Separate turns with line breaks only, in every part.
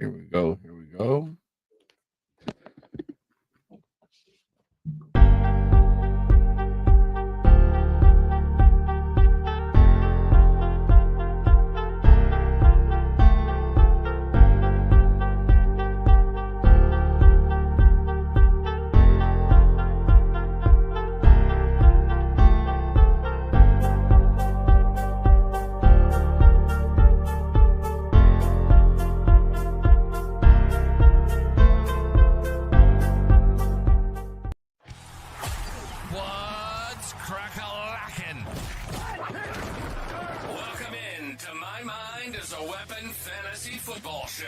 Here we go. Here we go.
What's crack-a-lackin'? Welcome in to My Mind is a Weapon Fantasy Football Show.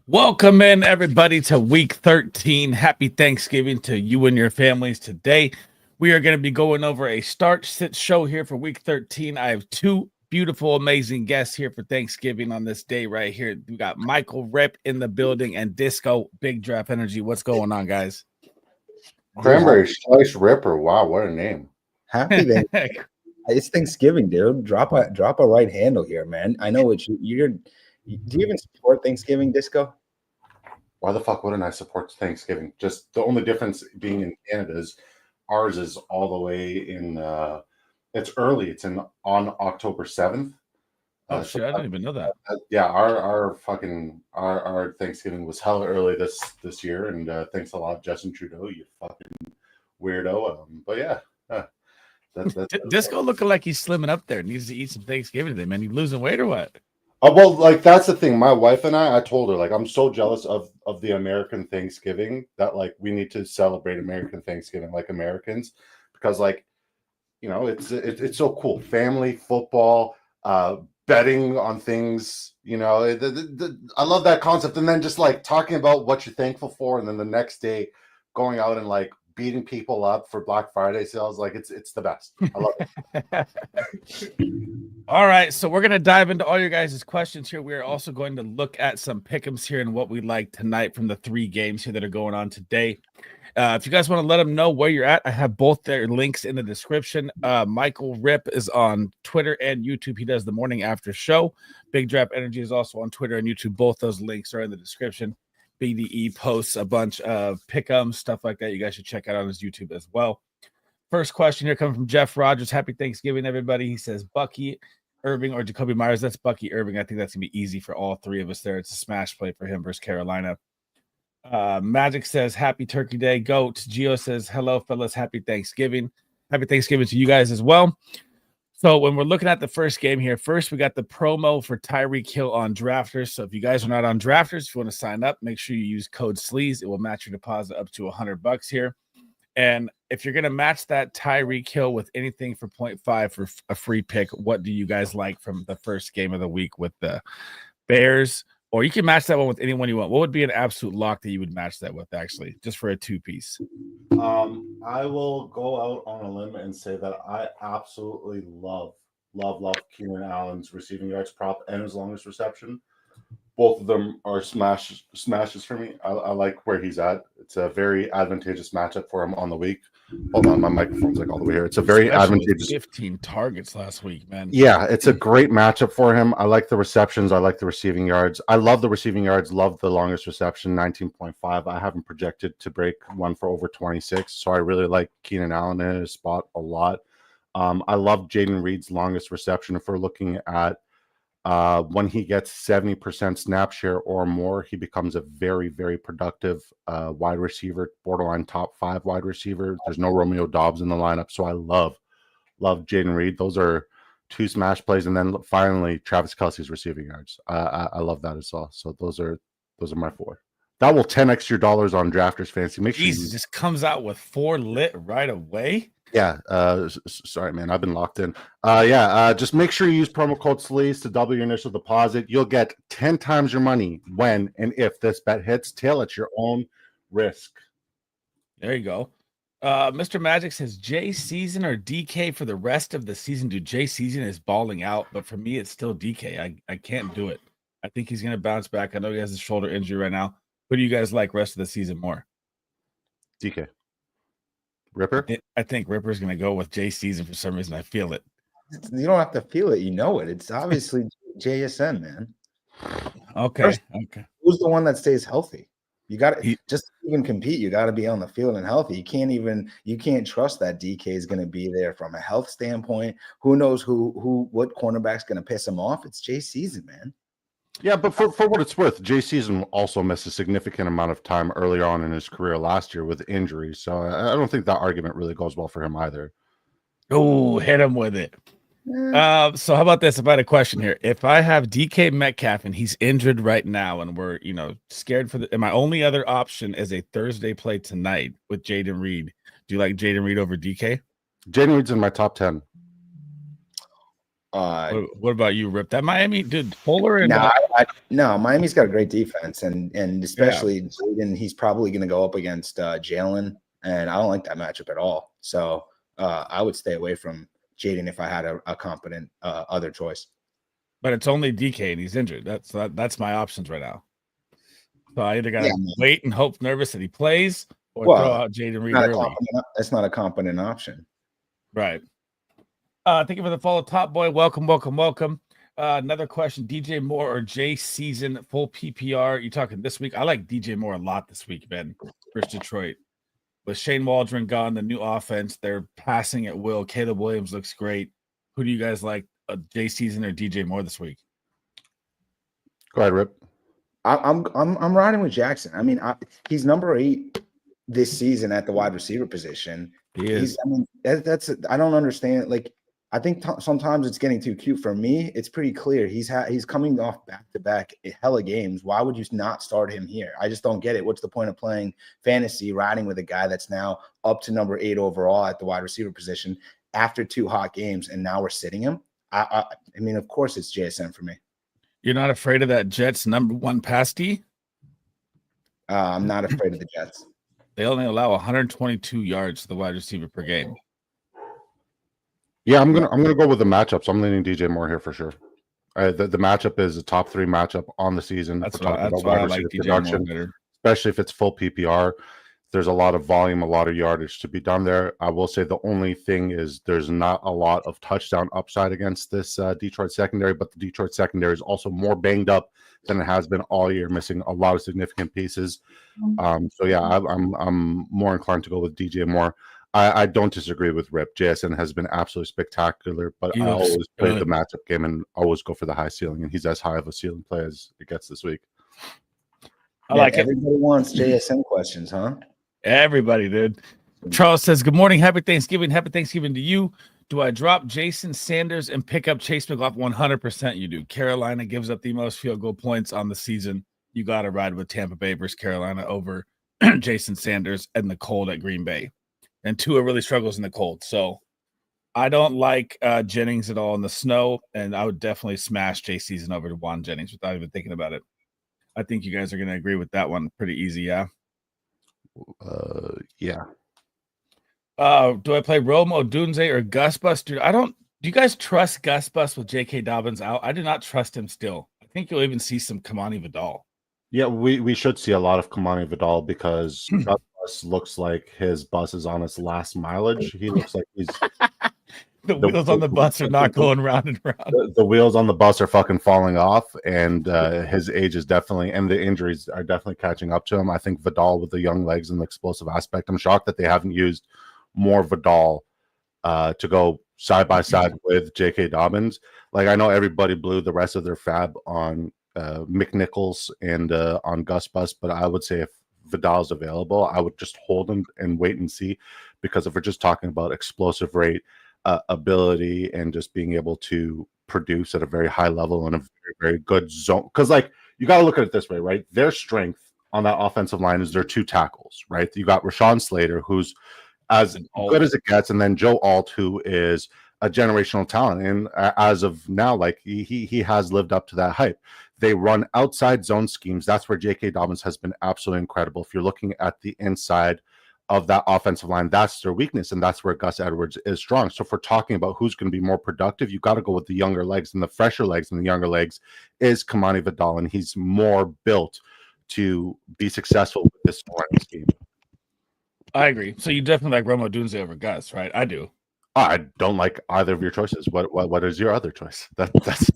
Welcome in, everybody, to week 13. Happy Thanksgiving to you and your families today. We are going to be going over a start-sit show here for week 13. I have two beautiful, amazing guests here for Thanksgiving on this day right here. We got Michael Rippe in the building and Disco Big Draft Energy. What's going on, guys?
Cranberry Slice Ripper. Wow, what a name.
Happy that it's Thanksgiving, dude. Drop a right handle here, man. I know what you're. Do you even support Thanksgiving, Disco?
Why the fuck wouldn't I support Thanksgiving? Just the only difference being in Canada is ours is all the way in it's early. It's on October 7th.
Oh shit, I didn't even know that.
Yeah, our Thanksgiving was hella early this year, and thanks a lot, Justin Trudeau, you fucking weirdo. But yeah, that's
Disco looking like he's slimming up there. Needs to eat some Thanksgiving today, man. You losing weight or what?
Well, like that's the thing. My wife and I told her, like, I'm so jealous of the American Thanksgiving that, like, we need to celebrate American Thanksgiving like Americans, because, like, you know, it's so cool. Family, football, betting on things, you know. I love that concept. And then just like talking about what you're thankful for, and then the next day going out and like beating people up for Black Friday sales. Like it's the best. I love it.
All right, so we're going to dive into all your guys' questions here. We are also going to look at some pick'ems here and what we like tonight from the 3 games here that are going on today. If you guys want to let them know where you're at, I have both their links in the description. Michael Rippe is on Twitter and YouTube. He does the morning after show. Big Draft Energy is also on Twitter and YouTube. Both those links are in the description. BDE posts a bunch of pick'ems, stuff like that. You guys should check out on his YouTube as well. First question here coming from Jeff Rogers. Happy Thanksgiving, everybody. He says Bucky Irving or Jacoby Myers. That's Bucky Irving. I think that's going to be easy for all 3 of us there. It's a smash play for him versus Carolina. Magic says, Happy Turkey Day, GOAT. Gio says, hello, fellas. Happy Thanksgiving. Happy Thanksgiving to you guys as well. So when we're looking at the first game here, first we got the promo for Tyreek Hill on Drafters. So if you guys are not on Drafters, if you want to sign up, make sure you use code SLEAZE. It will match your deposit up to $100 here. And if you're going to match that Tyreek Hill with anything for 0.5 for a free pick, what do you guys like from the first game of the week with the Bears? Or you can match that one with anyone you want. What would be an absolute lock that you would match that with, actually, just for a 2-piece?
I will go out on a limb and say that I absolutely love Keenan Allen's receiving yards prop and his longest reception. Both of them are smashes for me. I like where he's at. It's a very advantageous matchup for him on the week. Hold on, my microphone's like all the way here. It's a very advantageous.
15 targets last week, man.
Yeah, it's a great matchup for him. I like the receptions. I like the receiving yards. I love the receiving yards. Love the longest reception, 19.5. I haven't projected to break one for over 26, so I really like Keenan Allen in his spot a lot. I love Jaden Reed's longest reception. If we're looking at when he gets 70% snap share or more, he becomes a very, very productive wide receiver, borderline top 5 wide receiver. There's no Romeo Doubs in the lineup, so I love Jaden Reed. Those are 2 smash plays, and then finally Travis Kelce's receiving yards. I love that as well. So those are my 4. That will 10x your dollars on Drafters Fantasy. Make sure
Jesus, just comes out with 4 lit right away.
Yeah, sorry, man. I've been locked in. Just make sure you use promo code SLEAZE to double your initial deposit. You'll get 10 times your money when and if this bet hits. Tail at your own risk.
There you go. Mr. Magic says Jay Season or DK for the rest of the season. Dude, Jay Season is balling out, but for me, it's still DK. I can't do it. I think he's going to bounce back. I know he has a shoulder injury right now. Who do you guys like rest of the season more?
DK. Ripper?
I think Ripper's going to go with Jay Season for some reason. I feel it.
You don't have to feel it. You know it. It's obviously JSN, man.
Okay.
First,
Okay.
who's the one that stays healthy? You got to
He-
just to even compete. You got to be on the field and healthy. You can't trust that DK is going to be there from a health standpoint. Who knows what cornerback's going to piss him off? It's Jay season, man.
Yeah, but for what it's worth, Jay Season also missed a significant amount of time earlier on in his career last year with injuries. So I don't think that argument really goes well for him either.
Oh, hit him with it. So how about this? If I had a question here, if I have DK Metcalf and he's injured right now, and we're scared for and my only other option is a Thursday play tonight with Jaden Reed. Do you like Jaden Reed over DK?
Jaden Reed's in my top 10.
What about you, Rip? That Miami dude, Polar and
no, Miami's got a great defense, and especially Jaden, he's probably going to go up against Jalen, and I don't like that matchup at all. So I would stay away from Jaden if I had a competent other choice.
But it's only DK and he's injured. That's my options right now. So I either gotta wait and hope nervous that he plays, or throw out Jaden Reed early.
That's not a competent option.
Right. Thank you for the follow, Top Boy. Welcome. Another question: DJ Moore or Jay Season full PPR? You talking this week? I like DJ Moore a lot this week, Ben. Versus Detroit. With Shane Waldron gone, the new offense, they're passing at will. Caleb Williams looks great. Who do you guys like, Jay Season or DJ Moore this week?
Go ahead, Rip.
I'm riding with Jackson. I mean, he's number 8 this season at the wide receiver position.
He is.
I don't understand. Like, I think sometimes it's getting too cute. For me, it's pretty clear. He's coming off back-to-back hella games. Why would you not start him here? I just don't get it. What's the point of playing fantasy, riding with a guy that's now up to number 8 overall at the wide receiver position after 2 hot games, and now we're sitting him? I mean, of course it's JSN for me.
You're not afraid of that Jets number 1 pass D?
I'm not afraid of the Jets.
They only allow 122 yards to the wide receiver per game.
Yeah, I'm gonna go with the matchups. I'm leaning DJ Moore here for sure. The matchup is a top 3 matchup on the season.
That's why I like DJ Moore better.
Especially if it's full PPR. There's a lot of volume, a lot of yardage to be done there. I will say the only thing is there's not a lot of touchdown upside against this Detroit secondary, but the Detroit secondary is also more banged up than it has been all year, missing a lot of significant pieces. So yeah, I'm more inclined to go with DJ Moore. I don't disagree with Rip. JSN has been absolutely spectacular, but I always play the matchup game and always go for the high ceiling, and he's as high of a ceiling play as it gets this week.
I like it.
Everybody wants JSN questions, huh?
Everybody, dude. Charles says, good morning. Happy Thanksgiving. Happy Thanksgiving to you. Do I drop Jason Sanders and pick up Chase McLaughlin? 100% you do. Carolina gives up the most field goal points on the season. You got to ride with Tampa Bay versus Carolina over Jason Sanders and the cold at Green Bay. And Tua really struggles in the cold. So I don't like Jennings at all in the snow, and I would definitely smash Jay Season over to Juan Jennings without even thinking about it. I think you guys are going to agree with that one pretty easy, yeah?
Yeah.
Do I play Romo, Dunze, or Gus Bus? Dude, do you guys trust Gus Bus with J.K. Dobbins out? I do not trust him still. I think you'll even see some Kamani Vidal.
Yeah, we should see a lot of Kamani Vidal because Gus Bus looks like his bus is on its last mileage. He looks like he's
the wheels on the bus are not going round and round.
The wheels on the bus are fucking falling off, and his age is definitely, and the injuries are definitely catching up to him. I think Vidal with the young legs and the explosive aspect. I'm shocked that they haven't used more Vidal to go side by side with J.K. Dobbins. Like, I know everybody blew the rest of their fab on McNichols and on Gus Bus, but I would say if Vidal's available, I would just hold him and wait and see, because if we're just talking about explosive rate, ability, and just being able to produce at a very high level in a very, very good zone, because like you got to look at it this way, right? Their strength on that offensive line is their 2 tackles, right? You got Rashawn Slater, who's as good as it gets, and then Joe Alt, who is a generational talent, and as of now, like he has lived up to that hype. They run outside zone schemes. That's where J.K. Dobbins has been absolutely incredible. If you're looking at the inside of that offensive line, that's their weakness, and that's where Gus Edwards is strong. So if we're talking about who's going to be more productive, you got to go with the younger legs, and the fresher legs and the younger legs is Kamani Vidal, and he's more built to be successful with this running scheme.
I agree. So you definitely like Romo Dunze over Gus, right? I do.
I don't like either of your choices. What is your other choice? That's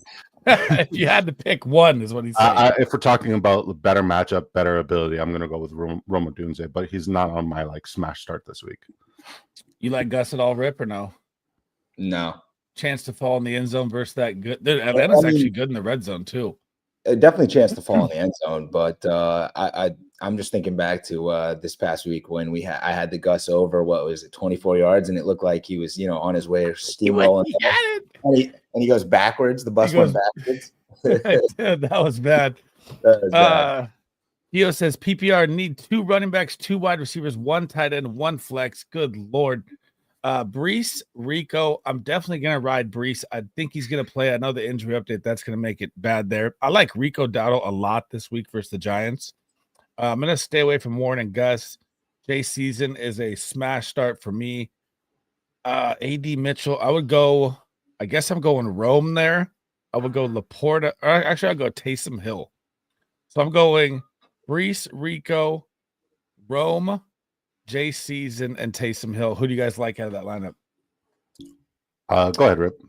If you had to pick one, is what he's saying.
if we're talking about better matchup, better ability, I'm gonna go with Roma Dunze, but he's not on my like smash start this week.
You like Gus at all, Rip, or no?
No.
Chance to fall in the end zone versus that good. Atlanta's actually good in the red zone too.
Definitely a chance to fall in the end zone, but I'm just thinking back to this past week when I had the Gus over, what was it, 24 yards, and it looked like he was, on his way steamrolling, and he goes backwards. The bus went backwards.
Dude, that was bad.
That was bad.
Theo says PPR need 2 running backs, 2 wide receivers, 1 tight end, 1 flex. Good Lord. Brees, Rico, I'm definitely going to ride Brees. I think he's going to play. I know the injury update, that's going to make it bad there. I like Rico Dowdle a lot this week versus the Giants. I'm going to stay away from Warren and Gus. Jay Season is a smash start for me. AD Mitchell, I guess I'm going Rome there. I would go Laporta. Or actually, I'll go Taysom Hill. So I'm going Brees, Rico, Rome, Jay Season, and Taysom Hill. Who do you guys like out of that lineup?
Go ahead, Rip.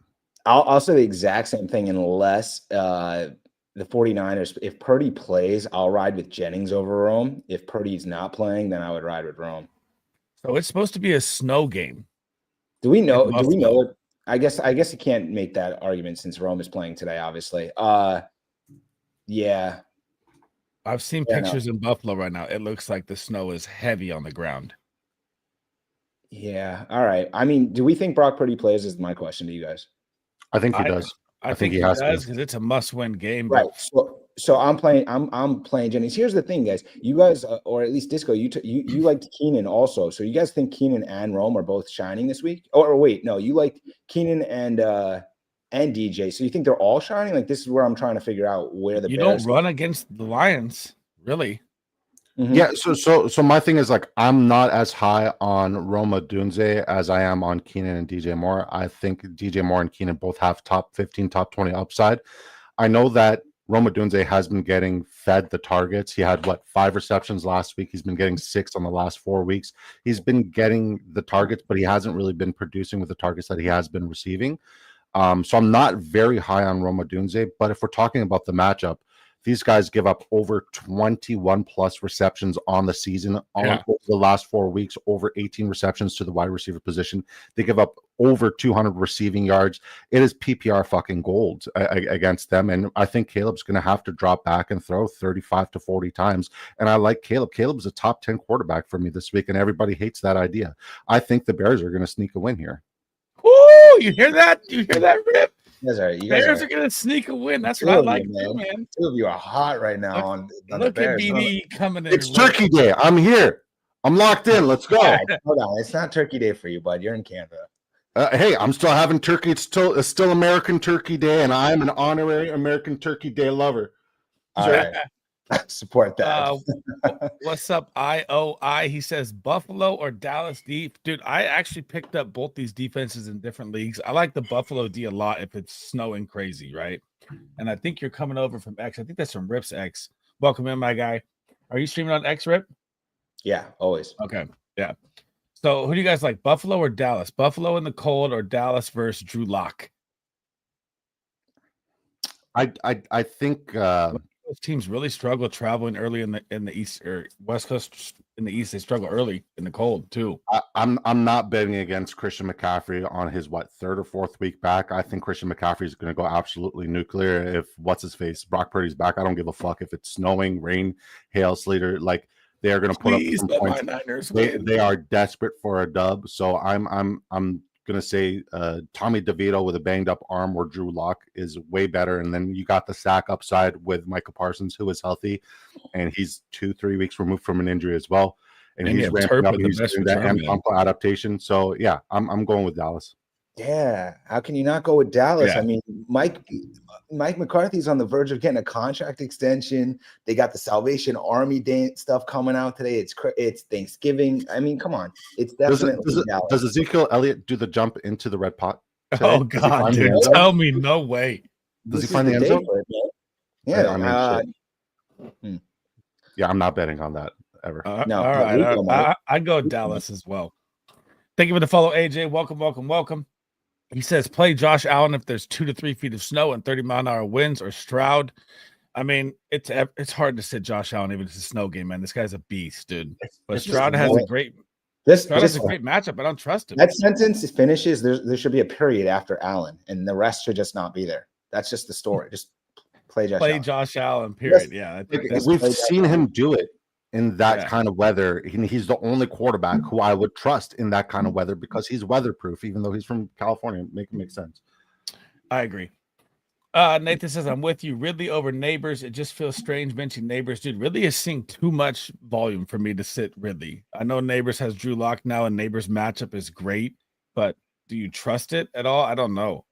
I'll say the exact same thing unless the 49ers, if Purdy plays, I'll ride with Jennings over Rome. If Purdy's not playing, then I would ride with Rome.
So it's supposed to be a snow game.
Do we know it? I guess you can't make that argument since Rome is playing today, obviously. Yeah.
I've seen pictures in Buffalo right now. It looks like the snow is heavy on the ground.
Yeah. All right. I mean, do we think Brock Purdy plays is my question to you guys.
I think he does.
I think he does because it's a must-win game.
Right. So I'm playing Jennings. Here's the thing, guys. You guys, or at least Disco, you liked Keenan also. So you guys think Keenan and Rome are both shining this week? Or wait, no, you like Keenan and DJ. So you think they're all shining? Like, this is where I'm trying to figure out where the Bears
don't run against the Lions, really.
Mm-hmm.
Yeah, so my thing is, like, I'm not as high on Roma Dunze as I am on Keenan and DJ Moore. I think DJ Moore and Keenan both have top 15, top 20 upside. I know that Roma Dunze has been getting fed the targets. He had 5 receptions last week. He's been getting 6 on the last 4 weeks. He's been getting the targets, but he hasn't really been producing with the targets that he has been receiving. So I'm not very high on Roma Dunze, but if we're talking about the matchup, these guys give up over 21 plus receptions on the season over the last 4 weeks, over 18 receptions to the wide receiver position. They give up over 200 receiving yards. It is PPR fucking gold against them. And I think Caleb's going to have to drop back and throw 35 to 40 times. And I like Caleb. Caleb's a top 10 quarterback for me this week, and everybody hates that idea. I think the Bears are going to sneak a win here.
Woo! You hear that? You hear that, Rip?
You guys
Bears are going to sneak a win. That's what I like, man.
2 of you are hot right now on the Bears.
Look at BD coming in.
It's Turkey Day. I'm here. I'm locked in. Let's go.
Hold on. It's not Turkey Day for you, bud. You're in Canada.
Hey, I'm still having turkey. It's still American Turkey Day, and I'm an honorary American Turkey Day lover.
All right. Support that.
What's up, IOI? He says Buffalo or Dallas D. Dude, I actually picked up both these defenses in different leagues. I like the Buffalo D a lot if it's snowing crazy, right? And I think you're coming over from X. I think that's from Rip's X. Welcome in, my guy. Are you streaming on X, Rip?
Yeah, always.
Okay, yeah. So who do you guys like, Buffalo or Dallas? Buffalo in the cold or Dallas versus Drew Lock?
I think
those teams really struggle traveling early in the East or West Coast. In the East, they struggle early in the cold too.
I'm not betting against Christian McCaffrey on his 3rd or 4th week back. I think Christian McCaffrey is going to go absolutely nuclear if Brock Purdy's back. I don't give a fuck if it's snowing, rain, hail, sleeter. Like, they are going to put up some points. They are desperate for a dub. So I'm going to say Tommy DeVito with a banged up arm or Drew Lock is way better. And then you got the sack upside with Micah Parsons, who is healthy, and he's 2-3 weeks removed from an injury as well. And he's ramping up. He's doing that adaptation. So yeah, I'm going with Dallas.
Yeah, how can you not go with Dallas? Yeah. I mean, Mike McCarthy's on the verge of getting a contract extension. They got the Salvation Army Day stuff coming out today. It's Thanksgiving. I mean, come on, it's definitely Dallas.
Does Ezekiel Elliott do the jump into the red pot today?
Oh God, dude! Tell me, no way.
Does he find the end zone?
Yeah,
yeah, I'm not betting on that ever.
No, all right. I go Dallas as well. Thank you for the follow, AJ. Welcome. He says, play Josh Allen if there's 2 to 3 feet of snow and 30-mile-an-hour winds, or Stroud. I mean, it's hard to sit Josh Allen even if it's a snow game, man. This guy's a beast, dude. But Stroud has a great matchup. I don't trust him.
That sentence finishes. There should be a period after Allen, and the rest should just not be there. That's just the story. Just play Josh Allen.
Period. Yeah,
we've seen him do it in that kind of weather. He's the only quarterback who I would trust in that kind of weather because he's weatherproof, even though he's from California. Make sense.
I agree. Nathan says, I'm with you. Ridley over Neighbors. It just feels strange mentioning Neighbors. Dude, Ridley is seeing too much volume for me to sit Ridley. I know Neighbors has Drew Lock now, and Neighbors matchup is great, but do you trust it at all? I don't know.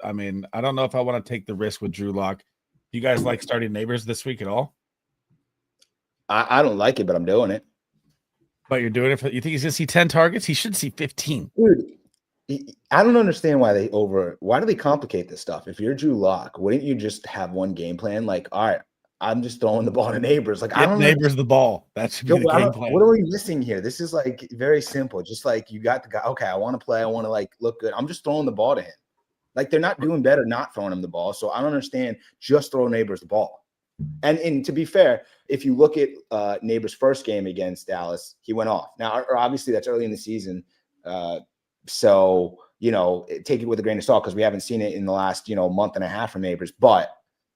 I mean, I don't know if I want to take the risk with Drew Lock. Do you guys like starting Neighbors this week at all?
I don't like it, but I'm doing it.
But you're doing it you think he's gonna see 10 targets? He should see 15.
Dude, I don't understand why do they complicate this stuff? If you're Drew Lock, wouldn't you just have one game plan? Like, all right, I'm just throwing the ball to Neighbors. Like, I don't
Neighbors the ball. That should be the game plan.
What are we missing here? This is like very simple. Just like you got the guy. Okay, I want to play. I want to like look good. I'm just throwing the ball to him. Like they're not doing better not throwing him the ball. So I don't understand. Just throw Neighbors the ball. And to be fair, if you look at Neighbors' first game against Dallas, he went off. Now, obviously, that's early in the season. So, take it with a grain of salt because we haven't seen it in the last, month and a half from Neighbors. But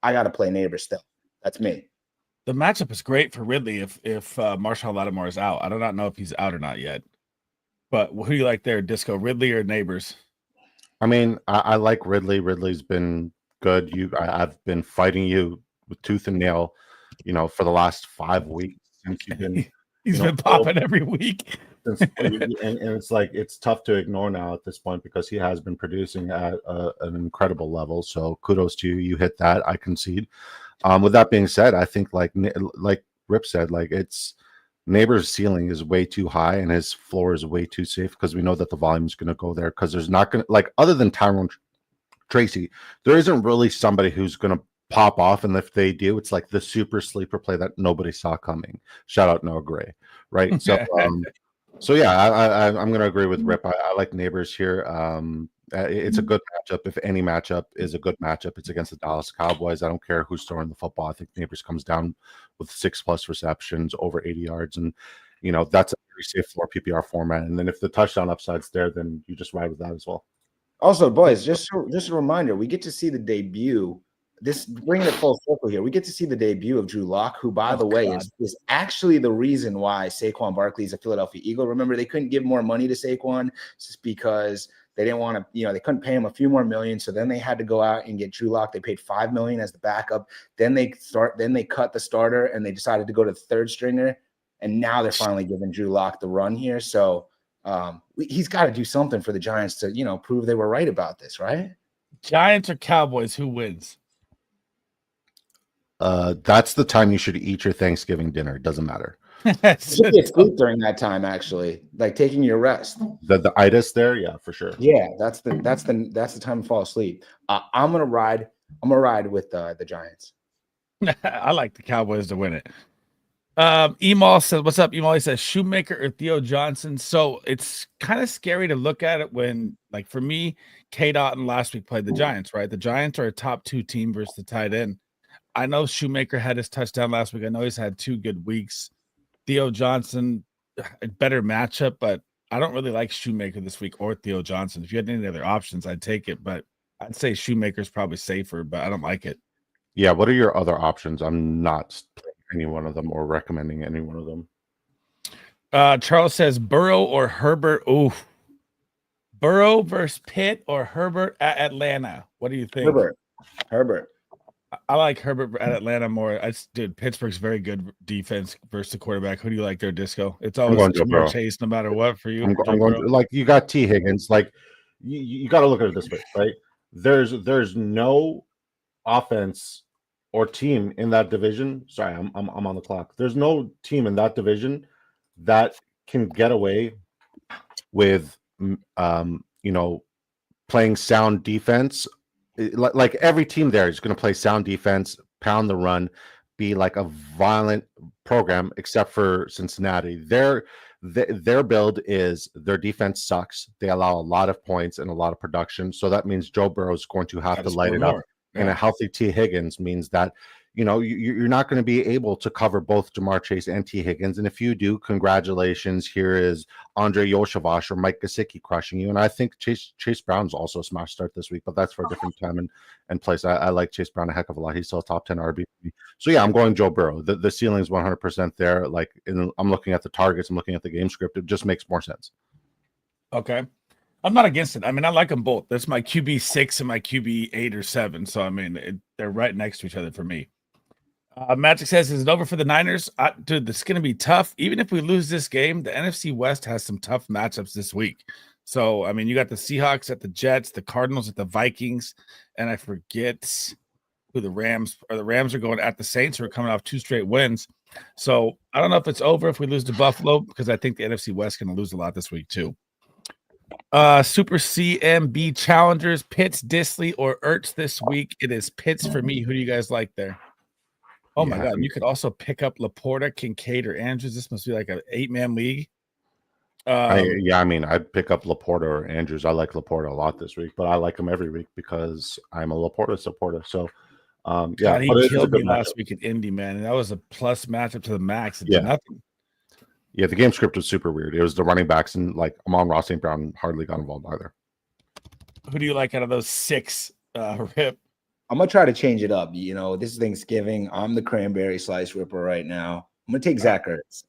I got to play Neighbors still. That's me.
The matchup is great for Ridley if Marshall Lattimore is out. I do not know if he's out or not yet. But who do you like there, Disco? Ridley or Neighbors?
I mean, I like Ridley. Ridley's been good. I've been fighting you with tooth and nail, for the last 5 weeks since you've been.
He's been popping every week.
and it's like it's tough to ignore now at this point because he has been producing at an incredible level. So kudos to you. You hit that. I concede. With that being said, I think like Rip said, like it's Neighbors' ceiling is way too high and his floor is way too safe because we know that the volume is going to go there because there's not going to like other than Tyrone Tracy, there isn't really somebody who's going to pop off, and if they do, it's like the super sleeper play that nobody saw coming. Shout out Noah Gray, right? So, so yeah, I'm going to agree with Rip. I like Neighbors here. It's a good matchup. If any matchup is a good matchup, it's against the Dallas Cowboys. I don't care who's throwing the football. I think Neighbors comes down with 6+ receptions, over 80 yards, and that's a very safe floor PPR format. And then if the touchdown upside's there, then you just ride with that as well.
Also, boys, just a reminder, we get to see the debut. This bringing it full circle here. We get to see the debut of Drew Lock, who, by the way, is actually the reason why Saquon Barkley is a Philadelphia Eagle. Remember, they couldn't give more money to Saquon just because they didn't want to, they couldn't pay him a few more million. So then they had to go out and get Drew Lock. They paid $5 million as the backup. Then they cut the starter and they decided to go to the third stringer. And now they're finally giving Drew Lock the run here. So he's got to do something for the Giants to, prove they were right about this, right?
Giants or Cowboys, who wins?
That's the time you should eat your Thanksgiving dinner. It doesn't matter.
You should get sleep during that time, actually, like taking your rest.
The itis there, yeah, for sure.
Yeah, that's the time to fall asleep. I'm gonna ride with the Giants.
I like the Cowboys to win it. Emal says, "What's up, Emal?" He says, "Shoemaker or Theo Johnson." So it's kind of scary to look at it when, like, for me, K-Dot and last week played the Giants, right? The Giants are a top 2 team versus the tight end. I know Shoemaker had his touchdown last week. I know he's had 2 good weeks. Theo Johnson, a better matchup, but I don't really like Shoemaker this week or Theo Johnson. If you had any other options, I'd take it, but I'd say Shoemaker's probably safer, but I don't like it.
Yeah, what are your other options? I'm not playing any one of them or recommending any one of them.
Charles says Burrow or Herbert. Ooh. Burrow versus Pitt or Herbert at Atlanta. What do you think?
Herbert.
I like Herbert at Atlanta more. Dude, Pittsburgh's very good defense versus the quarterback. Who do you like there, Disco? It's always Jamar Chase, no matter what for you.
I'm going like you got T. Higgins. Like you got to look at it this way, right? There's no offense or team in that division. Sorry, I'm on the clock. There's no team in that division that can get away with playing sound defense. Like every team there is going to play sound defense, pound the run, be like a violent program, except for Cincinnati. Their build is their defense sucks. They allow a lot of points and a lot of production. So that means Joe Burrow is going to have to light it up.
Yeah.
And a healthy T. Higgins means that, you're not going to be able to cover both Jamar Chase and T. Higgins. And if you do, congratulations. Here is Andre Yoshavash or Mike Gesicki crushing you. And I think Chase Brown's also a smash start this week, but that's for a different time and place. I like Chase Brown a heck of a lot. He's still a top 10 RB. So yeah, I'm going Joe Burrow. The ceiling is 100% there. Like I'm looking at the targets. I'm looking at the game script. It just makes more sense.
Okay. I'm not against it. I mean, I like them both. That's my QB 6 and my QB 8 or 7. So, I mean, they're right next to each other for me. Magic says, is it over for the Niners? Dude, this is going to be tough. Even if we lose this game, the NFC West has some tough matchups this week. So, I mean, you got the Seahawks at the Jets, the Cardinals at the Vikings, and I forget who the Rams are. The Rams are going at the Saints, who are coming off 2 straight wins. So, I don't know if it's over if we lose to Buffalo, because I think the NFC West is going to lose a lot this week, too. Super CMB challengers, Pitts, Disley, or Ertz this week. It is Pitts for me. Who do you guys like there? Oh my God! You could also pick up Laporta, Kincaid, or Andrews. This must be like an 8-man league.
I'd pick up Laporta or Andrews. I like Laporta a lot this week, but I like him every week because I'm a Laporta supporter. So,
God, he killed me last week at Indy, man, and that was a plus matchup to the max. It did nothing.
Yeah, the game script was super weird. It was the running backs, and like Amon-Ra St. Brown hardly got involved either.
Who do you like out of those 6, Rip?
I'm going to try to change it up. This is Thanksgiving. I'm the cranberry slice ripper right now. I'm going to take Zach Ertz.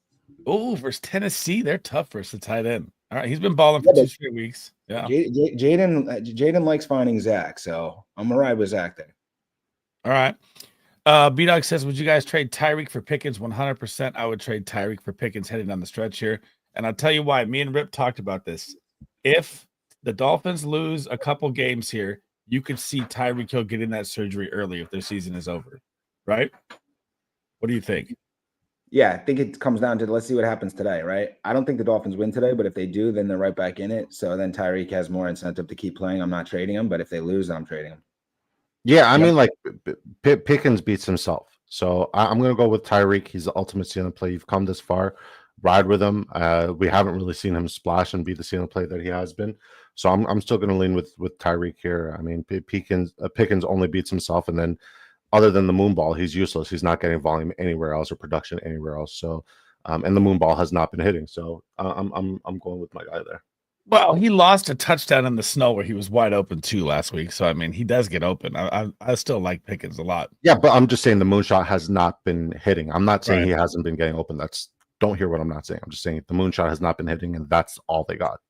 Oh, versus Tennessee. They're tough versus the tight end. All right, he's been balling for 2 straight weeks. Yeah.
Jaden likes finding Zach, so I'm going to ride with Zach there.
All right. B-Dog says, would you guys trade Tyreek for Pickens? 100%. I would trade Tyreek for Pickens heading down the stretch here. And I'll tell you why. Me and Rip talked about this. If the Dolphins lose a couple games here, you could see Tyreek Hill get in that surgery early if their season is over, right? What do you think?
Yeah, I think it comes down to let's see what happens today, right? I don't think the Dolphins win today, but if they do, then they're right back in it. So then Tyreek has more incentive to keep playing. I'm not trading him, but if they lose, then I'm trading him.
Yeah, I mean, like Pickens beats himself. So I'm going to go with Tyreek. He's the ultimate ceiling play. You've come this far. Ride with him. We haven't really seen him splash and be the ceiling play that he has been. So I'm still going to lean with Tyreek here. I mean, Pickens only beats himself, and then other than the moon ball, he's useless. He's not getting volume anywhere else or production anywhere else. So, and the moon ball has not been hitting. So I'm going with my guy there.
Well, he lost a touchdown in the snow where he was wide open too last week. So I mean, he does get open. I still like Pickens a lot.
Yeah, but I'm just saying the moonshot has not been hitting. I'm not saying he hasn't been getting open. Don't hear what I'm not saying. I'm just saying the moonshot has not been hitting, and that's all they got.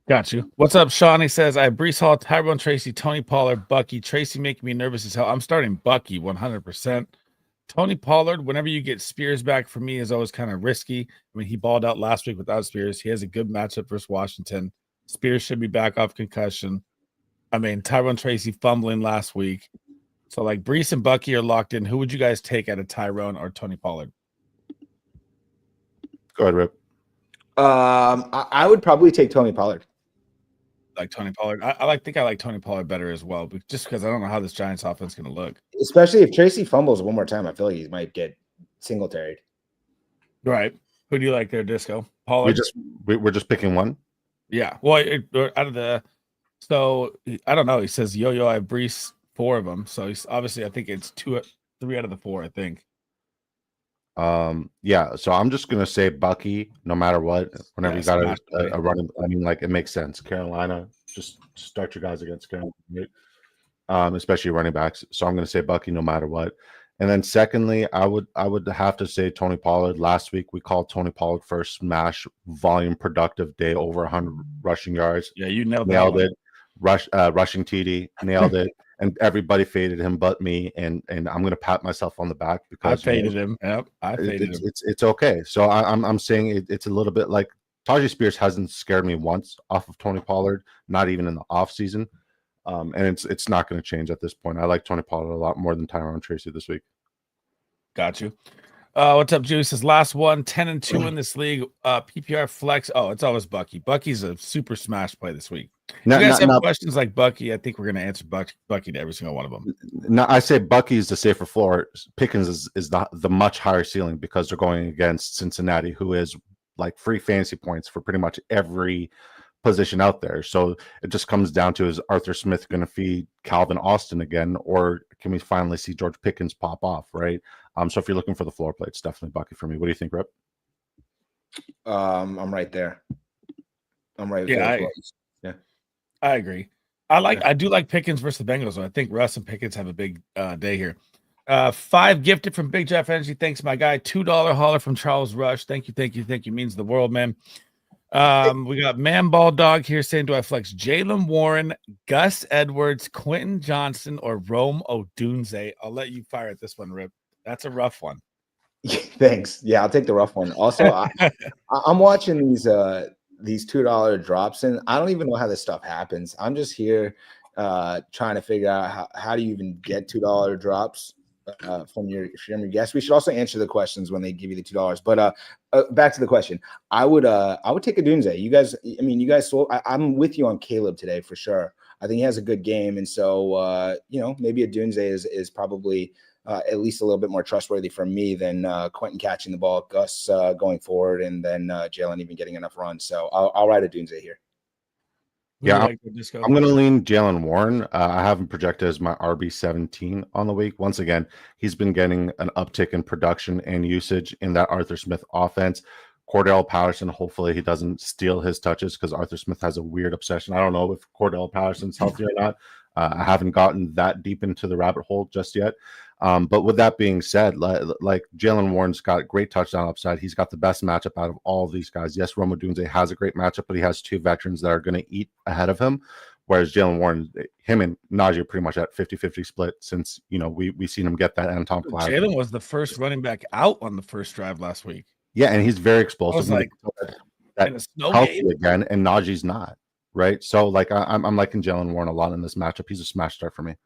Got you. What's up, Sean? He says, I have Breece Hall, Tyrone Tracy, Tony Pollard, Bucky. Tracy making me nervous as hell. I'm starting Bucky 100%. Tony Pollard, whenever you get Spears back, for me, is always kind of risky. I mean, he balled out last week without Spears. He has a good matchup versus Washington. Spears should be back off concussion. I mean, Tyrone Tracy fumbling last week. So, like, Breece and Bucky are locked in. Who would you guys take out of Tyrone or Tony Pollard?
Go ahead, Rip.
I would probably take Tony Pollard.
Like Tony Pollard. I think I like Tony Pollard better as well, but just because I don't know how this Giants offense is going to look.
Especially if Tracy fumbles one more time, I feel like he might get Singletaried.
Right. Who do you like there, Disco? Pollard?
We're just picking one?
Yeah. Well, out of the – so, I don't know. He says, yo, I have Breece 4 of them. So, he's obviously, I think it's 3 out of the 4, I think.
Yeah, so I'm just gonna say Bucky no matter what. Whenever you got a running, I mean, like, it makes sense. Carolina, just start your guys against Carolina, right? Especially running backs. So I'm gonna say Bucky no matter what. And then secondly, I would have to say Tony Pollard. Last week we called Tony Pollard for a smash volume productive day, over 100 rushing yards.
Yeah, you nailed
it. Rushing TD, nailed it. And everybody faded him but me, and I'm going to pat myself on the back because
I faded him. Yep, I faded him.
It's okay. So I'm saying it's a little bit like Tajay Spears hasn't scared me once off of Tony Pollard, not even in the off season, and it's not going to change at this point. I like Tony Pollard a lot more than Tyrone Tracy this week.
Got you. What's up, Juice? His last one, 10-2 in this league. PPR flex. Oh, it's always Bucky. Bucky's a super smash play this week. You guys have questions like Bucky? I think we're going to answer Bucky to every single one of them.
No, I say Bucky is the safer floor. Pickens is the much higher ceiling because they're going against Cincinnati, who is like free fantasy points for pretty much every position out there. So it just comes down to, is Arthur Smith going to feed Calvin Austin again, or can we finally see George Pickens pop off, right? So if you're looking for the floor play, it's definitely Bucky for me. What do you think, Rip?
I'm right there. I'm right
Yeah,
there.
I agree. I do like Pickens versus the Bengals. So I think Russ and Pickens have a big day here. 5 gifted from Big Draft Energy. Thanks, my guy. $2 holler from Charles Rush. Thank you. Means the world, man. We got Man Ball Dog here saying, do I flex Jalen Warren, Gus Edwards, Quentin Johnson, or Rome Odunze? I'll let you fire at this one, Rip. That's a rough one.
Thanks. Yeah, I'll take the rough one. Also, I'm watching these $2 drops, and I don't even know how this stuff happens. I'm just here trying to figure out how do you even get $2 drops from your guests. We should also answer the questions when they give you the $2. But back to the question, I would take a Dunze. You guys sold. I'm with you on Caleb today for sure. I think he has a good game, and so maybe a Dunze is probably at least a little bit more trustworthy for me than Quentin catching the ball, Gus going forward, and then Jalen even getting enough runs. So I'll ride a Dunze here.
Yeah, I'm going to lean Jalen Warren. I have him projected as my RB17 on the week. Once again, he's been getting an uptick in production and usage in that Arthur Smith offense. Cordell Patterson, hopefully he doesn't steal his touches, because Arthur Smith has a weird obsession. I don't know if Cordell Patterson's healthy or not. I haven't gotten that deep into the rabbit hole just yet. But with that being said, like Jalen Warren's got great touchdown upside. He's got the best matchup out of all of these guys. Yes, Rome Odunze has a great matchup, but he has 2 veterans that are going to eat ahead of him. Whereas Jalen Warren, him and Najee are pretty much at 50-50 split since, we've seen him get that Anton Cloud.
Jalen was the first running back out on the first drive last week.
Yeah, and he's very explosive.
Like,
that healthy again, and Najee's not, right? So like I'm liking Jalen Warren a lot in this matchup. He's a smash start for me.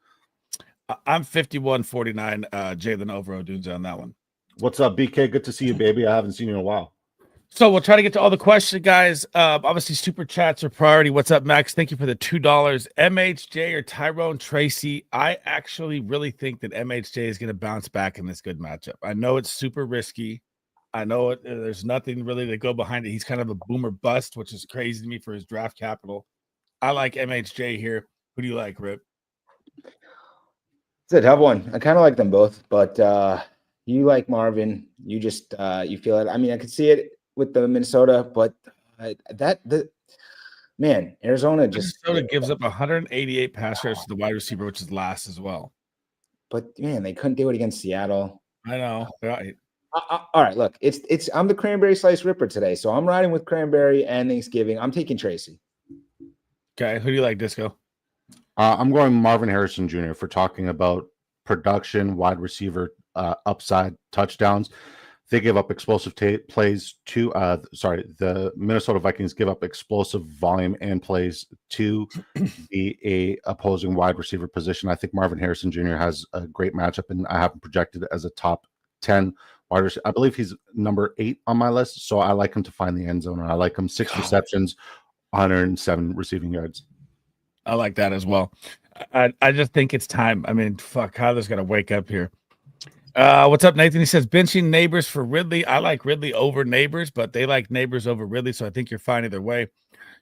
I'm 51-49 Jalen over Odunze on that one.
What's up, BK? Good to see you, baby. I haven't seen you in a while.
So we'll try to get to all the questions, guys. Obviously, super chats are priority. What's up, Max? Thank you for the $2. MHJ or Tyrone Tracy? I actually really think that MHJ is going to bounce back in this good matchup. I know it's super risky. I know there's nothing really to go behind it. He's kind of a boomer bust, which is crazy to me for his draft capital. I like MHJ here. Who do you like, Rip?
It's a tough one. I kind of like them both, but you like Marvin. You just you feel it. I mean, I could see it with the Minnesota, but Arizona
gives up 188 pass yards to the wide receiver, which is last as well.
But man, they couldn't do it against Seattle.
I know. Right.
All right, look, it's I'm the cranberry slice ripper today, so I'm riding with cranberry and Thanksgiving. I'm taking Tracy.
Okay, who do you like, Disco?
I'm going Marvin Harrison Jr. for talking about production, wide receiver, upside, touchdowns. They give up explosive plays to the Minnesota Vikings give up explosive volume and plays to the opposing wide receiver position. I think Marvin Harrison Jr. has a great matchup, and I have him projected as a top 10 wide receiver. I believe he's number 8 on my list, so I like him to find the end zone, and I like him 6 receptions, 107 receiving yards.
I like that as well. I just think it's time. I mean, fuck, Kyler's got to wake up here. What's up, Nathan? He says, benching Neighbors for Ridley. I like Ridley over Neighbors, but they like Neighbors over Ridley, so I think you're fine either way.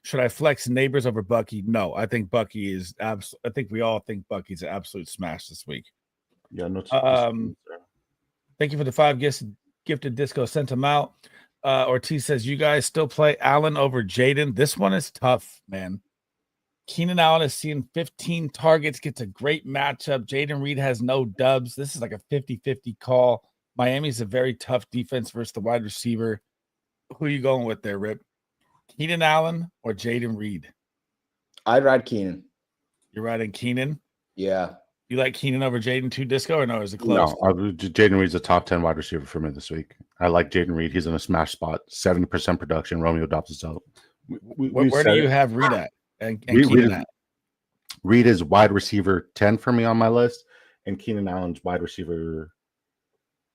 Should I flex Neighbors over Bucky? No, I think Bucky is absolute. I think we all think Bucky's an absolute smash this week.
Yeah, no.
Thank you for the 5 gifted. Disco sent them out. Ortiz says, you guys still play Allen over Jaden? This one is tough, man. Keenan Allen is seeing 15 targets, gets a great matchup. Jaden Reed has no dubs. This is like a 50-50 call. Miami's a very tough defense versus the wide receiver. Who are you going with there, Rip? Keenan Allen or Jaden Reed?
I'd ride Keenan.
You're riding Keenan?
Yeah.
You like Keenan over Jaden too, Disco, or no? Is it close?
No, Jaden Reed's a top 10 wide receiver for me this week. I like Jaden Reed. He's in a smash spot. 70% production. Romeo adopts his out.
Where do you have Reed at? And
Reed is wide receiver 10 for me on my list, and Keenan Allen's wide receiver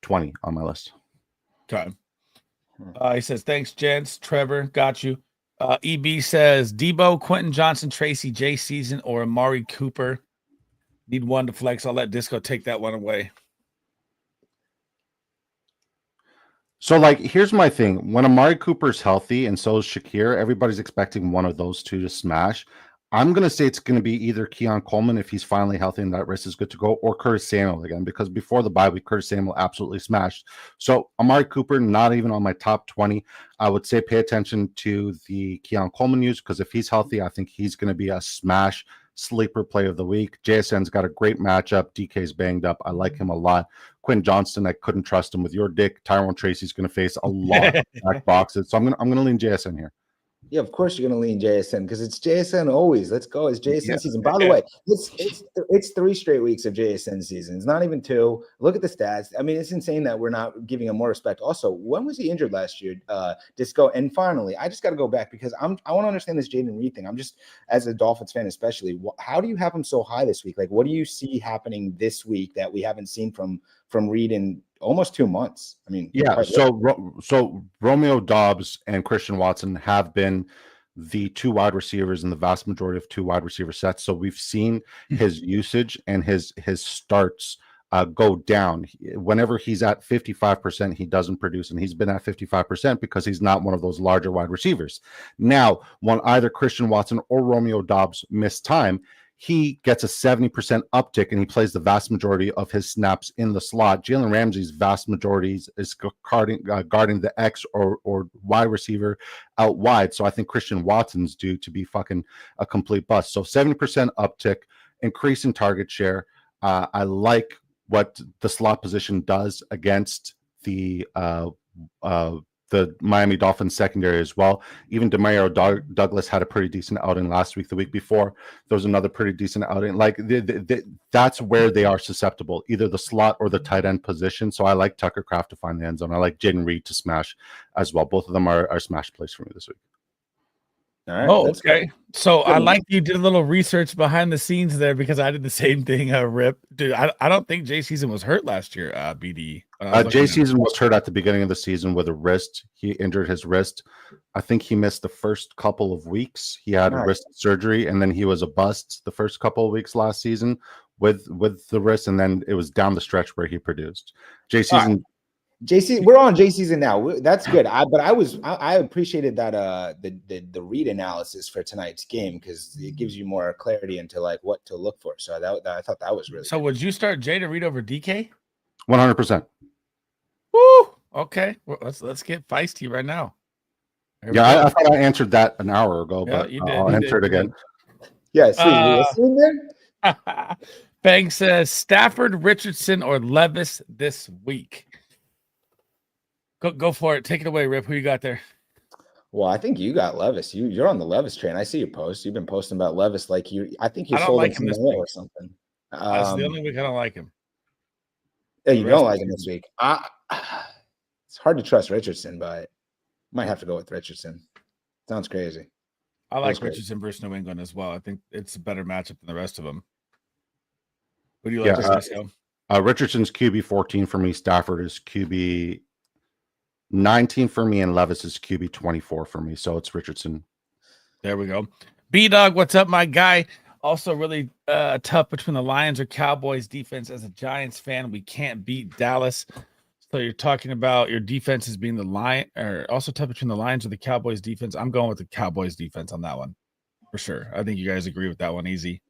20 on my list.
Okay. He says, thanks, gents. Trevor, got you. EB says, Debo, Quentin Johnson, Tracy, J Season, or Amari Cooper. Need one to flex. I'll let Disco take that one away.
So, like, here's my thing. When Amari Cooper's healthy and so is Shakir, everybody's expecting one of those two to smash. I'm going to say it's going to be either Keon Coleman if he's finally healthy and that wrist is good to go, or Curtis Samuel again, because before the bye week, Curtis Samuel absolutely smashed. So, Amari Cooper, not even on my top 20. I would say pay attention to the Keon Coleman use, because if he's healthy, I think he's going to be a smash sleeper play of the week. JSN's got a great matchup. DK's banged up. I like him a lot. Quinn Johnston, I couldn't trust him with your dick. Tyrone Tracy's going to face a lot of back boxes, so I'm gonna lean JSN here.
Yeah, of course you're gonna lean JSN because it's JSN always. Let's go. It's JSN season. By the way, it's 3 straight weeks of JSN season. It's not even 2. Look at the stats. I mean, it's insane that we're not giving him more respect. Also, when was he injured last year? Disco. And finally, I just got to go back because I want to understand this Jaden Reed thing. I'm just, as a Dolphins fan, especially, how do you have him so high this week? Like, what do you see happening this week that we haven't seen from Reed in almost 2 months? I mean,
yeah. So Romeo Doubs and Christian Watson have been the 2 wide receivers in the vast majority of 2 wide receiver sets. So we've seen his usage and his starts go down. Whenever he's at 55%, he doesn't produce, and he's been at 55% because he's not one of those larger wide receivers. Now, when either Christian Watson or Romeo Doubs miss time, he gets a 70% uptick and he plays the vast majority of his snaps in the slot. Jalen Ramsey's vast majority is guarding the X or wide receiver out wide. So I think Christian Watson's due to be fucking a complete bust. So 70% uptick, increase in target share. I like what the slot position does against the Miami Dolphins secondary as well. Even Demario Douglas had a pretty decent outing last week. The week before, there was another pretty decent outing. Like that's where they are susceptible, either the slot or the tight end position. So I like Tucker Kraft to find the end zone. I like Jaden Reed to smash as well. Both of them are smash plays for me this week.
All right.
Oh, okay. So I like you did a little research behind the scenes there because I did the same thing, Rip. Dude, I don't think Jay Season was hurt last year, BD.
Jay Season was hurt at the beginning of the season with a wrist. He injured his wrist. I think he missed the first couple of weeks. He had wrist surgery, and then he was a bust the first couple of weeks last season with the wrist, and then it was down the stretch where he produced. Jay Season.
JC, we're on J season now. That's good. I appreciated that the read analysis for tonight's game because it gives you more clarity into like what to look for. So I thought that was really.
So
good.
Would you start Jay to read over DK?
100%.
Woo! Okay, well, let's get feisty right now.
Yeah, I thought I answered that an hour ago, but I'll answer it again.
Yeah, there.
Bang says Stafford, Richardson, or Levis this week. Go for it. Take it away, Rip. Who you got there?
Well, I think you got Levis. You're on the Levis train. I see your post. You've been posting about Levis like you. I think you sold him this week or something.
That's the only week I don't like him.
Yeah, you don't like him this week. It's hard to trust Richardson, but might have to go with Richardson. Sounds crazy.
I like Richardson versus New England as well. I think it's a better matchup than the rest of them. What do you like this
Richardson's QB 14 for me. Stafford is QB 19 for me, and Levis is QB 24 for me. So it's Richardson.
There we go. B-Dog, what's up, my guy? Also really tough between the Lions or Cowboys defense. As a Giants fan, we can't beat Dallas. So you're talking about your defense as being the Lion, or also tough between the Lions or the Cowboys defense. I'm going with the Cowboys defense on that one for sure. I think you guys agree with that one easy.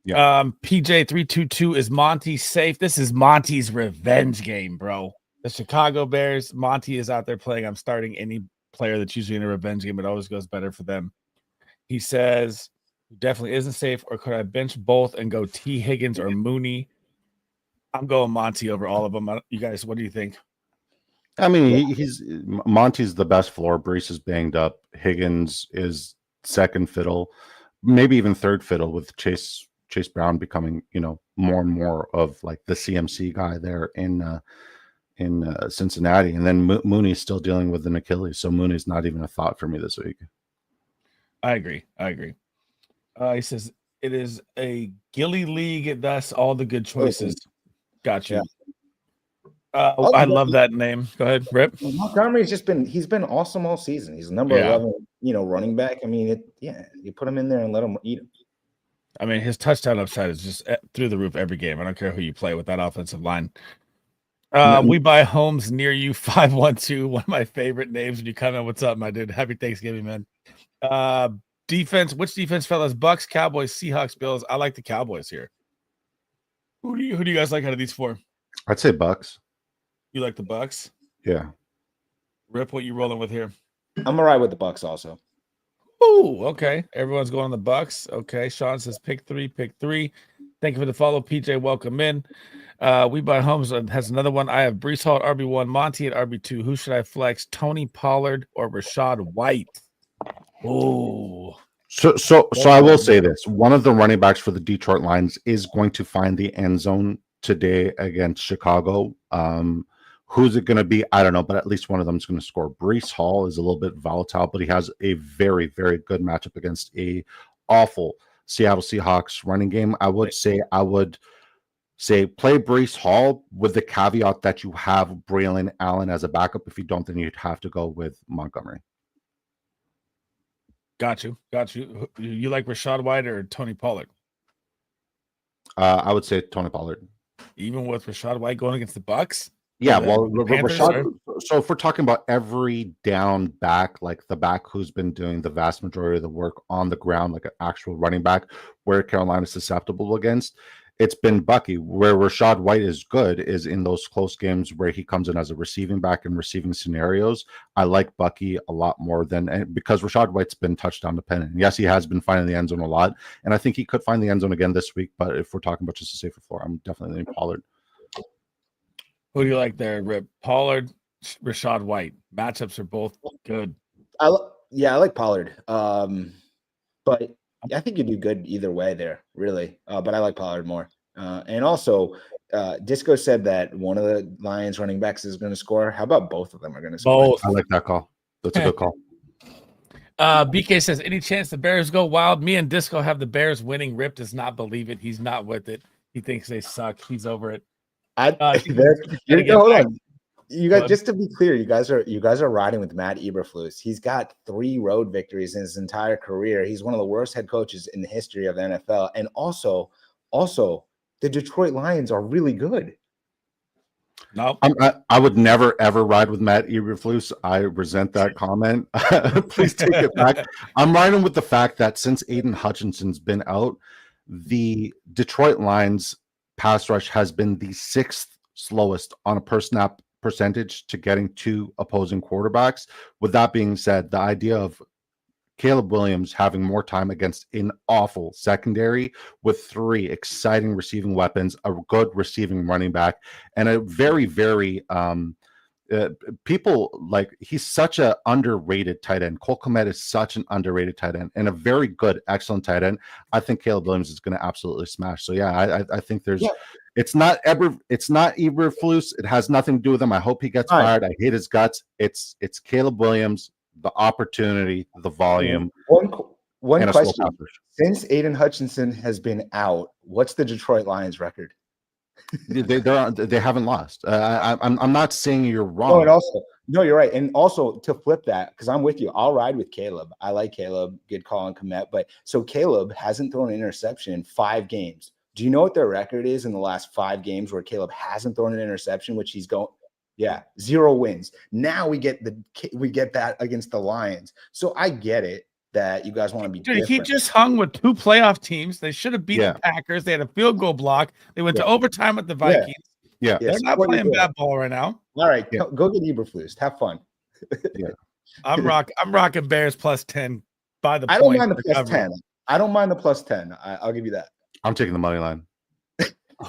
Yeah.
PJ322, is Monty safe? This is Monty's revenge game, bro. The Chicago Bears, Monty is out there playing. I'm starting any player that's usually in a revenge game. It always goes better for them. He says, definitely isn't safe, or could I bench both and go T. Higgins or Mooney? I'm going Monty over all of them. You guys, what do you think?
I mean, Monty's the best floor. Brees is banged up. Higgins is second fiddle, maybe even third fiddle, with Chase Brown becoming, more and more of like the CMC guy there in Cincinnati, and then Mooney's still dealing with an Achilles, so Mooney's not even a thought for me this week.
I agree. He says it is a Gilly league, thus all the good choices. Got you. Yeah. I love that name. Go ahead, Rip.
Montgomery's he's been awesome all season. He's number 11, running back. I mean, you put him in there and let him eat him.
I mean, his touchdown upside is just through the roof every game. I don't care who you play with that offensive line. We buy homes near you. 512. One of my favorite names. When you come in, what's up, my dude? Happy Thanksgiving, man. Defense. Which defense, fellas? Bucks, Cowboys, Seahawks, Bills. I like the Cowboys here. Who do you guys like out of these four?
I'd say Bucks.
You like the Bucks?
Yeah.
Rip, what you rolling with here?
I'm all right with the Bucks also.
Oh, okay. Everyone's going on the Bucks. Okay. Sean says pick three. Thank you for the follow, PJ. Welcome in. We buy homes has another one. I have Breece Hall at RB1, Monty at RB2. Who should I flex? Tony Pollard or Rashad White? Oh.
So I will say this. One of the running backs for the Detroit Lions is going to find the end zone today against Chicago. Who's it going to be? I don't know, but at least one of them is going to score. Breece Hall is a little bit volatile, but he has a very, very good matchup against a awful Seattle Seahawks running game. I would say play Breece Hall with the caveat that you have Braylon Allen as a backup. If you don't, then you'd have to go with Montgomery.
Got you. You like Rashad White or Tony Pollard?
I would say Tony Pollard.
Even with Rashad White going against the Bucks?
Yeah, well, Rashad, so if we're talking about every down back, like the back who's been doing the vast majority of the work on the ground, like an actual running back, where Carolina is susceptible against, it's been Bucky. Where Rashad White is good is in those close games where he comes in as a receiving back in receiving scenarios. I like Bucky a lot more because Rashad White's been touchdown dependent. Yes, he has been finding the end zone a lot, and I think he could find the end zone again this week. But if we're talking about just a safer floor, I'm definitely leaning Pollard.
Who do you like there, Rip? Pollard, Rashad White. Matchups are both good.
I like Pollard. But I think you do good either way there, really. But I like Pollard more. And also, Disco said that one of the Lions running backs is going to score. How about both of them are going to score?
Both.
I like that call. That's a good call.
BK says, any chance the Bears go wild? Me and Disco have the Bears winning. Rip does not believe it. He's not with it. He thinks they suck. He's over it.
Hold on. You guys, just to be clear, you guys are riding with Matt Eberflus. He's got 3 road victories in his entire career. He's one of the worst head coaches in the history of the NFL. And also, the Detroit Lions are really good.
No,
I would never ever ride with Matt Eberflus. I resent that comment. Please take it back. I'm riding with the fact that since Aiden Hutchinson's been out, the Detroit Lions pass rush has been the 6th slowest on a per snap percentage to getting to opposing quarterbacks. With that being said, the idea of Caleb Williams having more time against an awful secondary with 3 exciting receiving weapons, a good receiving running back, and a very, very people like he's such an underrated tight end. Cole Kmet is such an underrated tight end and a very good, excellent tight end. I think Caleb Williams is going to absolutely smash. So yeah, I think there's. Yeah. It's not Eberflus. It has nothing to do with him. I hope he gets fired. I hate his guts. It's Caleb Williams, the opportunity, the volume.
One question: since Aiden Hutchinson has been out, what's the Detroit Lions record?
They haven't lost. I'm not saying you're wrong.
Oh, and also, no, you're right. And also to flip that, because I'm with you, I'll ride with Caleb. I like Caleb. Good call on Kmet. But so Caleb hasn't thrown an interception in 5 games. Do you know what their record is in the last 5 games where Caleb hasn't thrown an interception, which he's going? Yeah, 0 wins. Now we get that against the Lions. So I get it that you guys want to be different.
He just hung with 2 playoff teams. They should have beat the Packers. They had a field goal block. They went to overtime with the Vikings.
Yeah.
They're not playing bad ball right now.
All right, go get Eberflus. Have fun.
I'm rocking Bears +10 by the point.
I don't mind the +10. I don't mind the +10. I'll give you that.
I'm taking the money line.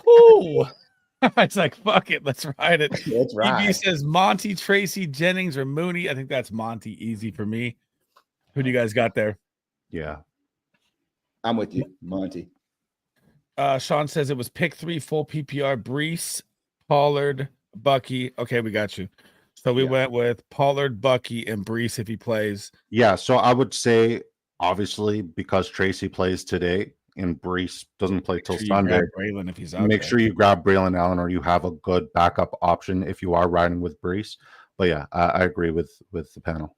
Ooh. It's like, fuck it. Let's ride it.
Let's ride.
He says Monty, Tracy, Jennings, or Mooney. I think that's Monty. Easy for me. Who do you guys got there?
Yeah.
I'm with you, Monty.
Sean says it was pick 3 full PPR. Breece, Pollard, Bucky. Okay, we got you. So we went with Pollard, Bucky, and Breece if he plays.
Yeah, so I would say, obviously, because Tracy plays today and Breece doesn't play till Sunday,
Braylon if he's out
make sure you grab Braylon Allen or you have a good backup option if you are riding with Breece. But yeah, I agree with the panel.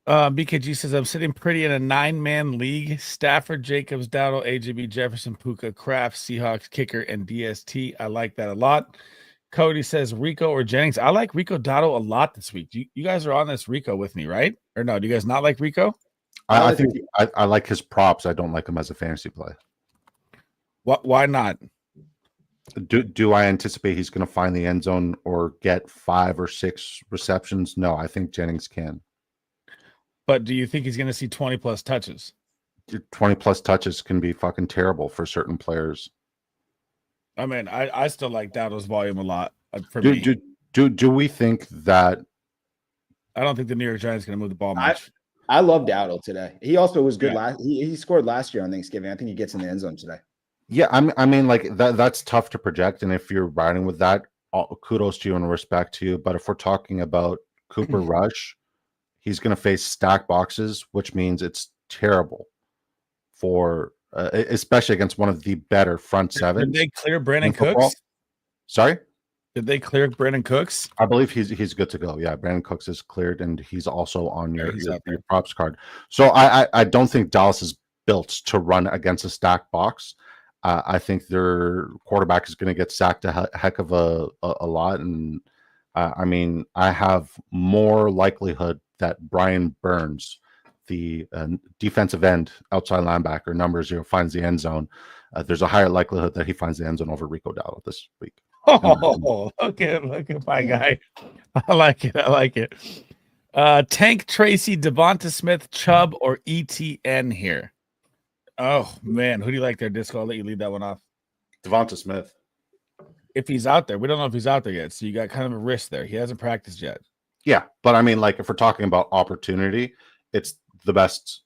BKG says, I'm sitting pretty in a 9-man league. Stafford, Jacobs, Dowdle, AJB, Jefferson, Puka, Kraft, Seahawks, Kicker, and DST. I like that a lot. Cody says Rico or Jennings. I like Rico Dotto a lot this week. You guys are on this Rico with me, right? Or no? Do you guys not like Rico?
I think I like his props. I don't like him as a fantasy play.
What? Why not?
Do I anticipate he's going to find the end zone or get 5 or 6 receptions? No, I think Jennings can.
But do you think he's going to see 20 plus touches?
20 plus touches can be fucking terrible for certain players.
I mean, I still like Dowdle's volume a lot. For me,
do we think that?
I don't think the New York Giants going to move the ball much.
I love Dowdle today. He also was good last. He scored last year on Thanksgiving. I think he gets in the end zone today.
Yeah, I mean, like that's tough to project, and if you're riding with that, kudos to you and respect to you. But if we're talking about Cooper Rush, he's going to face stack boxes, which means it's terrible for, especially against one of the better front sevens.
Did they clear Brandon Cooks?
Sorry?
Did they clear Brandon Cooks?
I believe he's good to go. Yeah, Brandon Cooks is cleared, and he's also on your props card. So I don't think Dallas is built to run against a stacked box. I think their quarterback is going to get sacked a heck of a lot, and I mean, I have more likelihood that Brian Burns, the defensive end, outside linebacker, number 0, finds the end zone. There's a higher likelihood that he finds the end zone over Rico Dowdle this week.
Oh, look at my guy. I like it. Tank Tracy, Devonta Smith, Chubb, or ETN here. Oh man, who do you like there, Disco? I'll let you lead that one off.
Devonta Smith.
If he's out there, we don't know if he's out there yet, so you got kind of a risk there. He hasn't practiced yet.
Yeah, but I mean, like if we're talking about opportunity, it's the best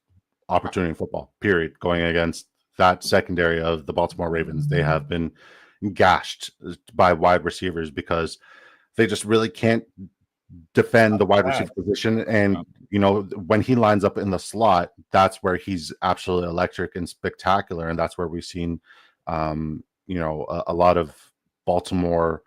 opportunity in football, period, going against that secondary of the Baltimore Ravens. They have been gashed by wide receivers because they just really can't defend the wide receiver position. And, you know, when he lines up in the slot, that's where he's absolutely electric and spectacular. And that's where we've seen, you know, a lot of Baltimore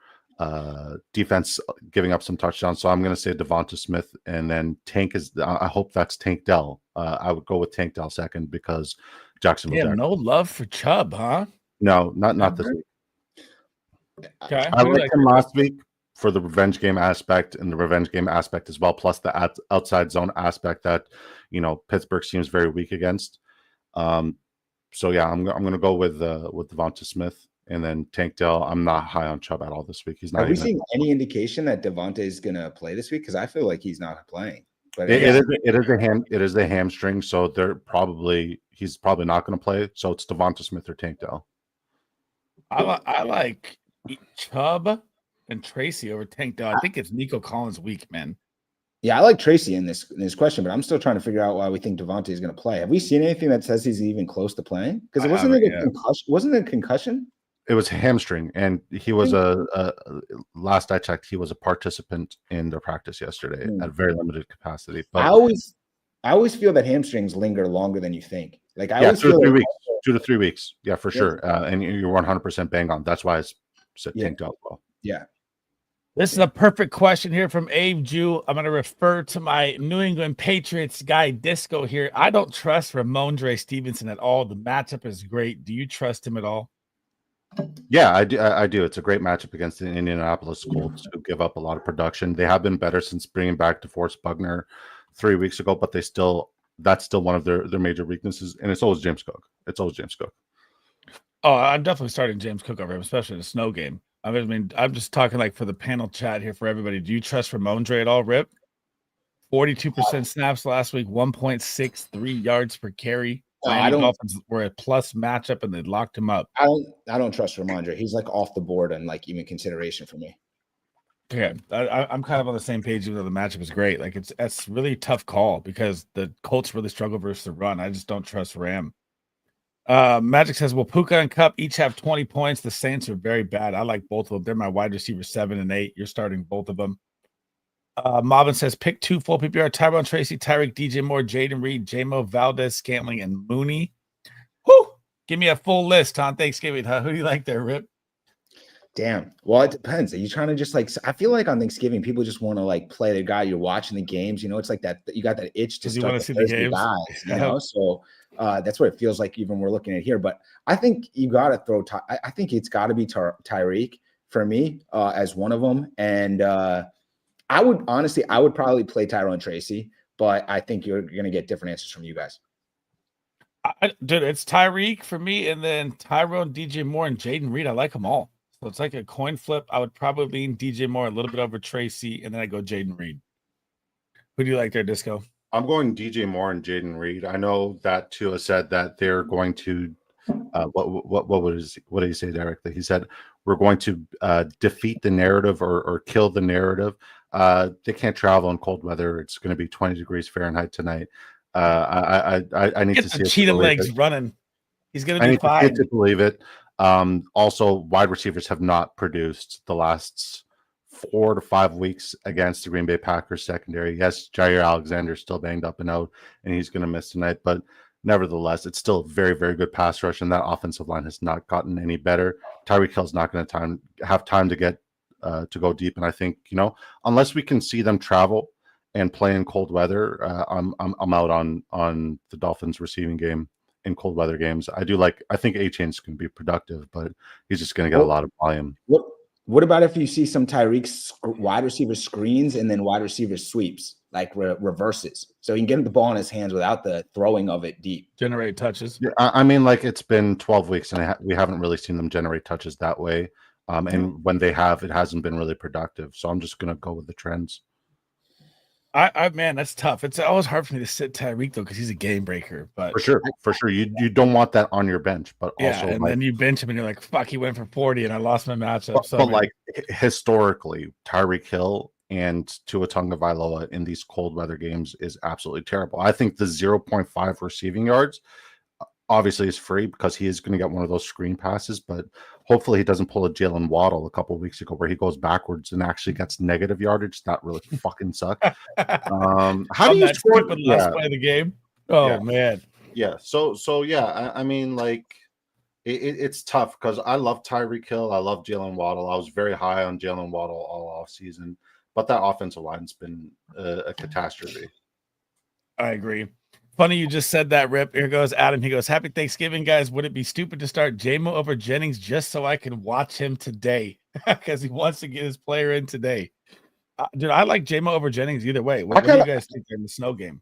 defense giving up some touchdowns. So I'm going to say Devonta Smith, and then Tank is, I hope that's Tank Dell. I would go with Tank Dell second because Jacksonville.
Yeah, no love for Chubb, huh?
No, not this week.
Okay.
I liked him last week for the revenge game aspect, and the revenge game aspect as well, plus the outside zone aspect that, you know, Pittsburgh seems very weak against. So yeah, I'm going to go with Devonta Smith, and then Tank Dell. I'm not high on Chubb at all this week. He's not.
Have we seen any indication that Devonta is going to play this week? Because I feel like he's not playing. But
it is a hamstring, so he's probably not going to play. So it's Devonta Smith or Tank Dell.
I like Chubb and Tracy over Tank Dell. I think it's Nico Collins week, man.
Yeah, I like Tracy in this question, but I'm still trying to figure out why we think Devonta is going to play. Have we seen anything that says he's even close to playing? Because it wasn't a concussion. Wasn't it a concussion?
It was hamstring, and he was last I checked, he was a participant in their practice yesterday at very limited capacity. But
I always feel that hamstrings linger longer than you think. Like I always
2
feel
2 to 3 weeks. Yeah, for sure. And you're 100% bang on. That's why I said Tank Dell well.
Yeah.
This is a perfect question here from Abe Jew. I'm going to refer to my New England Patriots guy, Disco, here. I don't trust Ramondre Stevenson at all. The matchup is great. Do you trust him at all?
Yeah, I do. It's a great matchup against the Indianapolis Colts, who give up a lot of production. They have been better since bringing back DeForest Buckner 3 weeks ago, but that's still one of their major weaknesses. And it's always James Cook.
Oh, I'm definitely starting James Cook over him, especially in a snow game. I mean, I'm just talking like for the panel chat here for everybody. Do you trust Ramondre at all, Rip? 42% snaps last week, 1.63 yards per carry. Dolphins were a plus matchup, and they locked him up.
I don't trust Ramondre. He's like off the board and like even consideration for me.
Okay, I'm kind of on the same page, even though the matchup is great. Like it's really a tough call because the Colts really struggle versus the run. I just don't trust Ram. Magic says, well, Puka and Kupp each have 20 points. The Saints are very bad. I like both of them. They're my wide receiver 7 and 8. You're starting both of them. Marvin says, pick 2 full PPR: Tyrone Tracy, Tyreek, DJ Moore, Jaden Reed, J-Mo, Valdez, Scantling, and Mooney. Whoo! Give me a full list on Thanksgiving. Huh? Who do you like there, Rip?
Damn. Well, it depends. Are you trying to just like, I feel like on Thanksgiving, people just want to like play the guy. You're watching the games. You know, it's like that you got that itch to start
see the games.
Guys, you know, so that's what it feels like even we're looking at here. But I think you got to throw, I think it's got to be Tyreek for me as one of them. And I would probably play Tyrone Tracy, but I think you're going to get different answers from you guys.
Dude, it's Tyreek for me, and then Tyrone, DJ Moore, and Jaden Reed. I like them all. So it's like a coin flip. I would probably lean DJ Moore a little bit over Tracy, and then I go Jaden Reed. Who do you like there, Disco?
I'm going DJ Moore and Jaden Reed. I know that Tua said that they're going to what did he say directly? He said we're going to defeat the narrative or kill the narrative. They can't travel in cold weather. It's going to be 20 degrees Fahrenheit tonight. I need to see
the cheetah legs running. He's going to be fine.
I need to believe it. Also, wide receivers have not produced the last 4 to 5 weeks against the Green Bay Packers secondary. Yes, Jair Alexander's still banged up and out, and he's going to miss tonight. But nevertheless, it's still a very, very good pass rush, and that offensive line has not gotten any better. Tyreek Hill's not going to have time to get to go deep, and I think unless we can see them travel and play in cold weather, I'm out on the Dolphins receiving game in cold weather games. I think A-Chain's going to be productive, but he's just going to get a lot of volume.
What about if you see some Tyreek wide receiver screens and then wide receiver sweeps, like reverses, so he can get the ball in his hands without the throwing of it deep?
Generate touches.
Yeah, I mean, like it's been 12 weeks and we haven't really seen them generate touches that way. And when they have, it hasn't been really productive. So I'm just going to go with the trends.
Man, that's tough. It's always hard for me to sit Tyreek though, because he's a game breaker. But
for sure, you don't want that on your bench. But also,
and then you bench him, and you're like, "Fuck, he went for 40, and I lost my matchup."
But historically, Tyreek Hill and Tua Tagovailoa in these cold weather games is absolutely terrible. I think the 0.5 receiving yards obviously is free because he is going to get one of those screen passes, but hopefully he doesn't pull a Jalen Waddle a couple of weeks ago where he goes bawards and actually gets negative yardage. That really fucking sucked. How do you score
the last play of the game? Oh man.
Yeah. So yeah, I mean, like it's tough because I love Tyreek Hill. I love Jalen Waddle. I was very high on Jalen Waddle all off season, but that offensive line's been a catastrophe.
I agree. Funny you just said that, Rip. Here goes Adam. He goes, "Happy Thanksgiving, guys. Would it be stupid to start J-Mo over Jennings just so I can watch him today?" Because he wants to get his player in today. Dude, I like J-Mo over Jennings either way. What do you guys think in the snow game?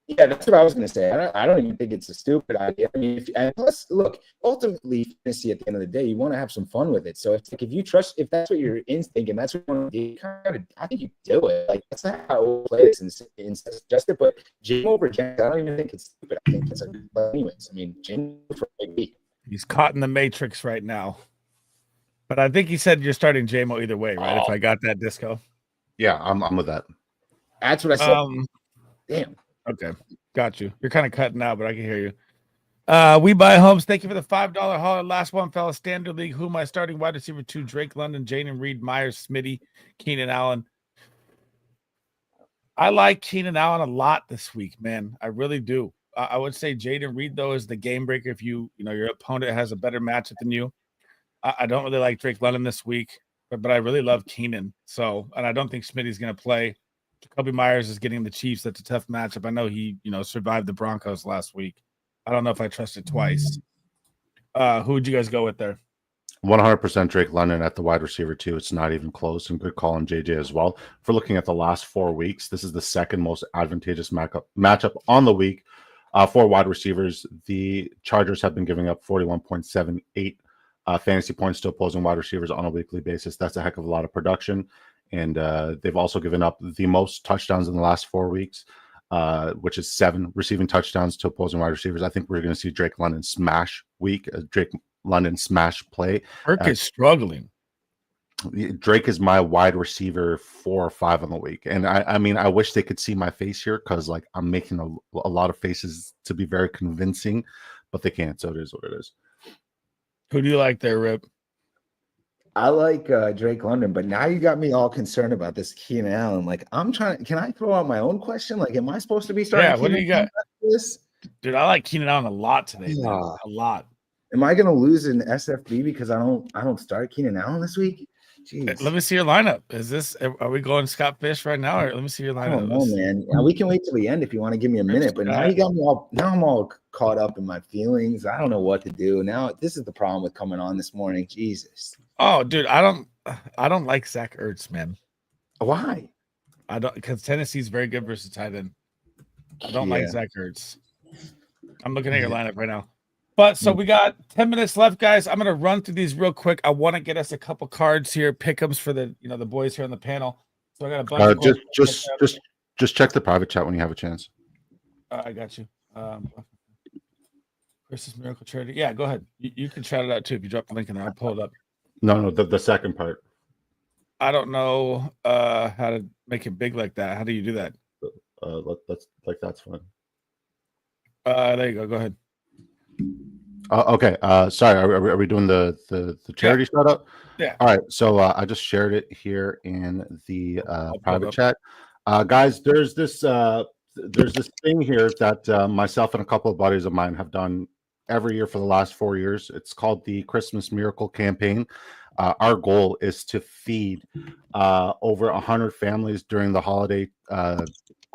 Yeah, that's what I was going to say. I don't even think it's a stupid idea. I mean, and plus, look, ultimately, fantasy at the end of the day, you want to have some fun with it. So if you trust, if that's what your instinct and that's what you want to do, I think you do it. Like that's not how we'll play this and suggest it. But Jim over James, I don't even think it's stupid. I think it's a good play anyways. I mean, Jim for a big week.
He's caught in the matrix right now. But I think he said you're starting J-Mo either way, right? If I got that, Disco.
Yeah, I'm with that.
That's what I said. Damn.
Okay, got you. You're kind of cutting out, but I can hear you. We buy homes. Thank you for the $5 hauler. Last one, fella. Standard league. Who am I starting? Wide receiver 2, Drake London, Jaden Reed, Myers, Smitty, Keenan Allen. I like Keenan Allen a lot this week, man. I really do. I would say Jaden Reed though is the game breaker. If your opponent has a better matchup than you. I don't really like Drake London this week, but I really love Keenan. So, and I don't think Smitty's going to play. Jacoby Myers is getting the Chiefs. That's a tough matchup. I know he, survived the Broncos last week. I don't know if I trust it twice. Who would you guys go with there?
100% Drake London at the wide receiver 2. It's not even close, and good call on JJ as well. For looking at the last 4 weeks, this is the second most advantageous matchup on the week for wide receivers. The Chargers have been giving up 41.78 fantasy points to opposing wide receivers on a weekly basis. That's a heck of a lot of production. And they've also given up the most touchdowns in the last 4 weeks, which is 7 receiving touchdowns to opposing wide receivers. I think we're going to see Drake London smash week, Drake London smash play.
Kirk is struggling.
Drake is my wide receiver 4 or 5 on the week. And I mean, I wish they could see my face here because I'm making a lot of faces to be very convincing, but they can't. So it is what it is.
Who do you like there, Rip?
I like Drake London, but now you got me all concerned about this Keenan Allen. Can I throw out my own question? Am I supposed to be starting?
Yeah, what do you got? Dude, I like Keenan Allen a lot today. Yeah. A lot.
Am I going to lose in SFB because I don't start Keenan Allen this week? Jeez.
Let me see your lineup. Are we going Scott Fish right now? Or let me see your lineup.
I don't know, man. Now, we can wait till the end if you want to give me a minute, but now you got me all. Now I'm all caught up in my feelings. I don't know what to do now. This is the problem with coming on this morning. Jesus.
Oh, dude, I don't like Zach Ertz, man.
Why?
I don't, because Tennessee's very good versus tight end. I don't like Zach Ertz. I'm looking at your lineup right now. But so we got 10 minutes left, guys. I'm gonna run through these real quick. I want to get us a couple cards here, pick'ems for the the boys here on the panel. So I got a bunch.
Just check the private chat when you have a chance.
I got you. Christmas Miracle Charity. Yeah, go ahead. You can shout it out too if you drop the link in there. I'll pull it up.
No, the second part.
I don't know how to make it big like that. How do you do that?
That's fine.
There you go. Go ahead.
Okay. Sorry. Are we doing the charity shout out?
Yeah.
All right. So I just shared it here in the private chat. Guys, there's this thing here that myself and a couple of buddies of mine have done every year for the last 4 years. It's called the Christmas Miracle Campaign. Our goal is to feed over 100 families during the holiday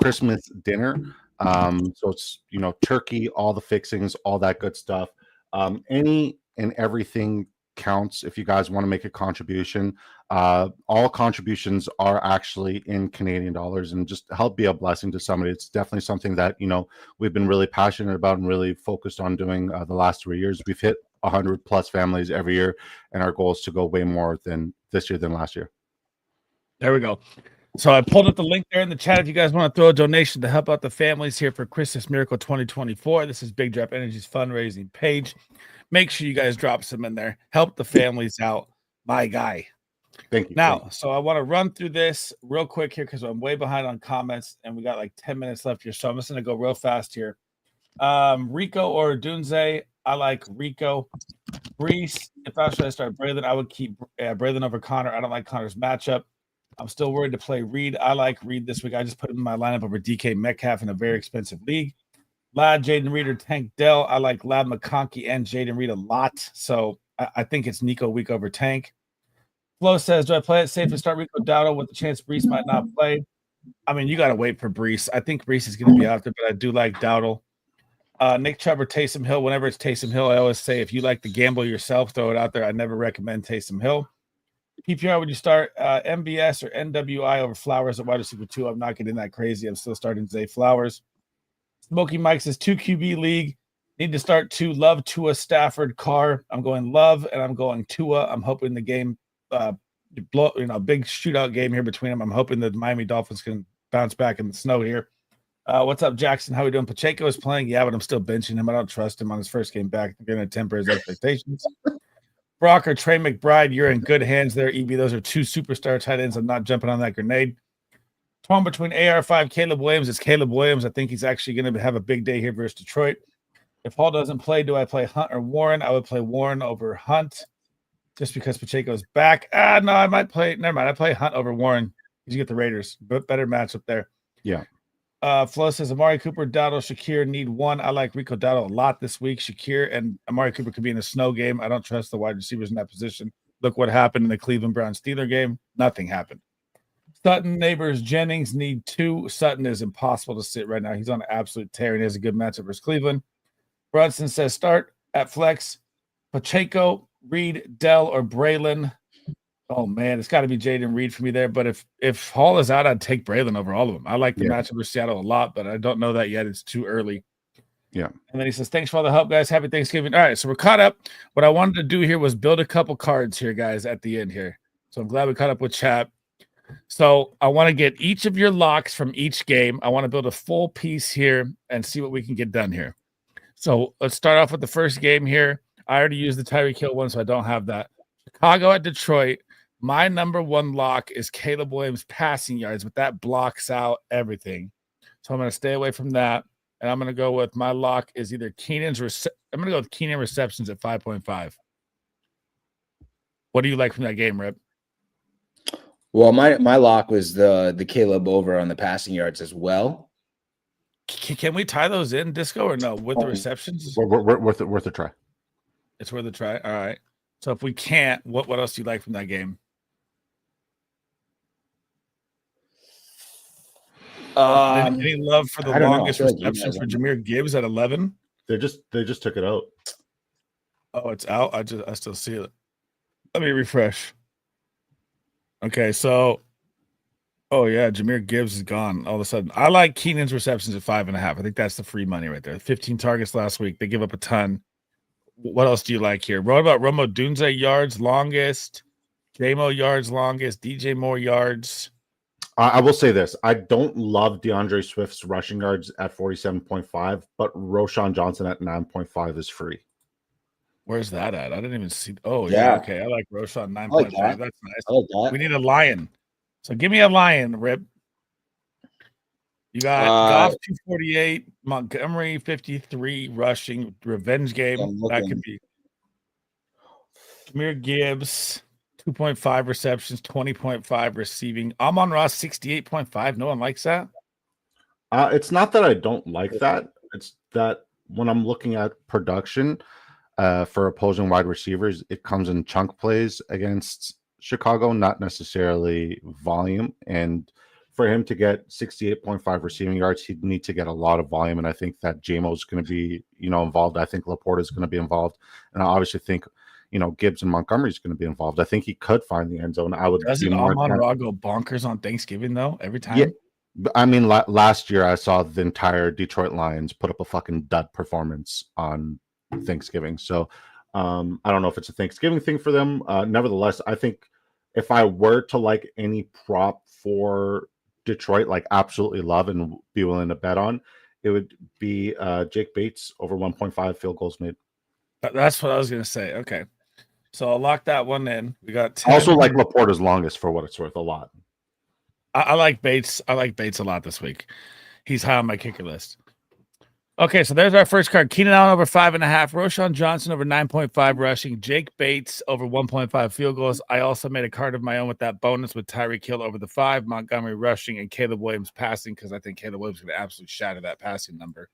Christmas dinner. So it's turkey, all the fixings, all that good stuff. Any and everything counts if you guys want to make a contribution. All contributions are actually in Canadian dollars, and just help be a blessing to somebody. It's definitely something that we've been really passionate about and really focused on doing the last 3 years. We've hit 100 plus families every year, and our goal is to go way more than this year than last year.
There we go. So I pulled up the link there in the chat if you guys want to throw a donation to help out the families here for Christmas Miracle 2024. This is Big Draft Energy's fundraising page. Make sure you guys drop some in there. Help the families out. My guy.
Thank you.
Now, so I want to run through this real quick here because I'm way behind on comments and we got like 10 minutes left here. So I'm just going to go real fast here. Rico or Dunze. I like Rico. Brees. If I should start Braylon, I would keep Braylon over Connor. I don't like Connor's matchup. I'm still worried to play Reed. I like Reed this week. I just put him in my lineup over DK Metcalf in a very expensive league. Lad, Jaden Reed, or Tank Dell. I like Lad McConkey and Jaden Reed a lot. So I think it's Nico week over Tank. Flo says, do I play it safe to start Rico Dowdle with the chance Brees might not play? I mean, you got to wait for Brees. I think Brees is going to be out there, but I do like Dowdle. Nick Chubb or Taysom Hill. Whenever it's Taysom Hill, I always say if you like to gamble yourself, throw it out there. I never recommend Taysom Hill. PPR, would you start MBS or NWI over Flowers at wide receiver 2? I'm not getting that crazy. I'm still starting Zay Flowers. Smokey Mike says 2 QB league. Need to start 2. Love, Tua, Stafford, Carr. I'm going Love, and I'm going Tua. I'm hoping the game big shootout game here between them. I'm hoping the Miami Dolphins can bounce back in the snow here. What's up, Jackson? How we doing? Pacheco is playing. Yeah, but I'm still benching him. I don't trust him on his first game back. I'm going to temper his expectations. Brock or Trey McBride, you're in good hands there, EB. Those are 2 superstar tight ends. I'm not jumping on that grenade. Torn between AR5, Caleb Williams. It's Caleb Williams. I think he's actually going to have a big day here versus Detroit. If Hall doesn't play, do I play Hunt or Warren? I would play Warren over Hunt just because Pacheco's back. No, I might play. Never mind. I play Hunt over Warren because you get the Raiders. But better matchup there.
Yeah.
Flo says Amari Cooper, Dowdle, Shakir need 1. I like Rico Dowdle a lot this week. Shakir and Amari Cooper could be in a snow game. I don't trust the wide receivers in that position. Look what happened in the Cleveland Browns Steeler game. Nothing happened. Sutton, Neighbors, Jennings need 2. Sutton is impossible to sit right now. He's on an absolute tear and he has a good matchup versus Cleveland. Brunson says start at flex. Pacheco, Reed, Dell, or Braylon. Oh, man, it's got to be Jaden Reed for me there. But if Hall is out, I'd take Braylon over all of them. I like the matchup with Seattle a lot, but I don't know that yet. It's too early.
Yeah.
And then he says, thanks for all the help, guys. Happy Thanksgiving. All right, so we're caught up. What I wanted to do here was build a couple cards here, guys, at the end here. So I'm glad we caught up with chat. So I want to get each of your locks from each game. I want to build a full piece here and see what we can get done here. So let's start off with the first game here. I already used the Tyreek Hill one, so I don't have that. Chicago at Detroit. My number 1 lock is Caleb Williams passing yards, but that blocks out everything. So I'm going to stay away from that. And I'm going to go with my lock is either Keenan's. I'm going to go with Keenan receptions at 5.5. What do you like from that game, Rip?
Well, my lock was the Caleb over on the passing yards as well.
Can we tie those in, Disco, or no? With the receptions?
Worth a try.
It's worth a try. All right. So if we can't, what else do you like from that game? Any love for the
I don't know. I
longest
feel like you
reception
guys
for
are-
Jahmyr Gibbs at 11?
They just took it out.
Oh, it's out. I still see it. Let me refresh. Okay, so Jahmyr Gibbs is gone all of a sudden. I like Keenan's receptions at 5.5. I think that's the free money right there. 15 targets last week. They give up a ton. What else do you like here? What about Romo Dunze yards longest? J-Mo yards longest? DJ Moore yards?
I will say this. I don't love DeAndre Swift's rushing yards at 47.5, but Roshan Johnson at 9.5 is free.
Where's that at? I didn't even see. Oh,
Yeah.
okay. I like Roshan 9.5.
like that.
That's nice.
I like that.
We need a lion. So give me a lion, Rip. You got Goff 248, Montgomery 53 rushing, revenge game. That could be Jahmyr Gibbs 2.5 receptions, 20.5 receiving. Amon-Ra 68.5. No one likes that.
It's not that I don't like that. It's that when I'm looking at production for opposing wide receivers, it comes in chunk plays against Chicago, not necessarily volume. And for him to get 68.5 receiving yards, he'd need to get a lot of volume. And I think that J-Mo is going to be, involved. I think Laporta is going to be involved. And I obviously think, Gibbs and Montgomery is going to be involved. I think he could find the end zone.
Doesn't Amon-Ra go bonkers on Thanksgiving, though, every time?
Yeah. I mean, last year I saw the entire Detroit Lions put up a fucking dud performance on Thanksgiving. So I don't know if it's a Thanksgiving thing for them. Nevertheless, I think if I were to like any prop for Detroit, like absolutely love and be willing to bet on, it would be Jake Bates over 1.5 field goals made.
That's what I was going to say. Okay. So I'll lock that one in. We got 10.
Also like Laporta's longest for what it's worth a lot.
I like Bates. I like Bates a lot this week. He's high on my kicker list. Okay, so there's our first card. Keenan Allen over 5.5. Roshan Johnson over 9.5 rushing. Jake Bates over 1.5 field goals. I also made a card of my own with that bonus with Tyreek Hill over the 5, Montgomery rushing, and Caleb Williams passing because I think Caleb Williams is going to absolutely shatter that passing number.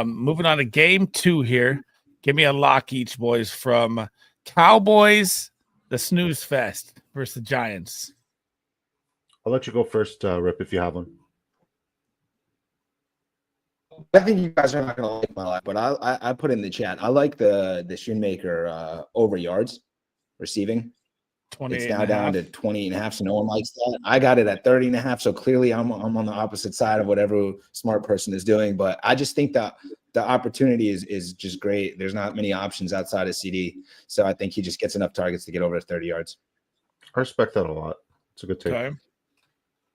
Moving on to game 2 here. Give me a lock each, boys, from Cowboys, the snooze fest versus the Giants.
I'll let you go first, Rip, if you have one.
I think you guys are not going to like my life, but I put in the chat. I like the Shoemaker over yards receiving. It's now down to 20.5, so no one likes that. I got it at 30.5, so clearly I'm on the opposite side of whatever smart person is doing. But I just think that the opportunity is just great. There's not many options outside of CD, so I think he just gets enough targets to get over 30 yards.
I respect that a lot. It's a good take.
Okay.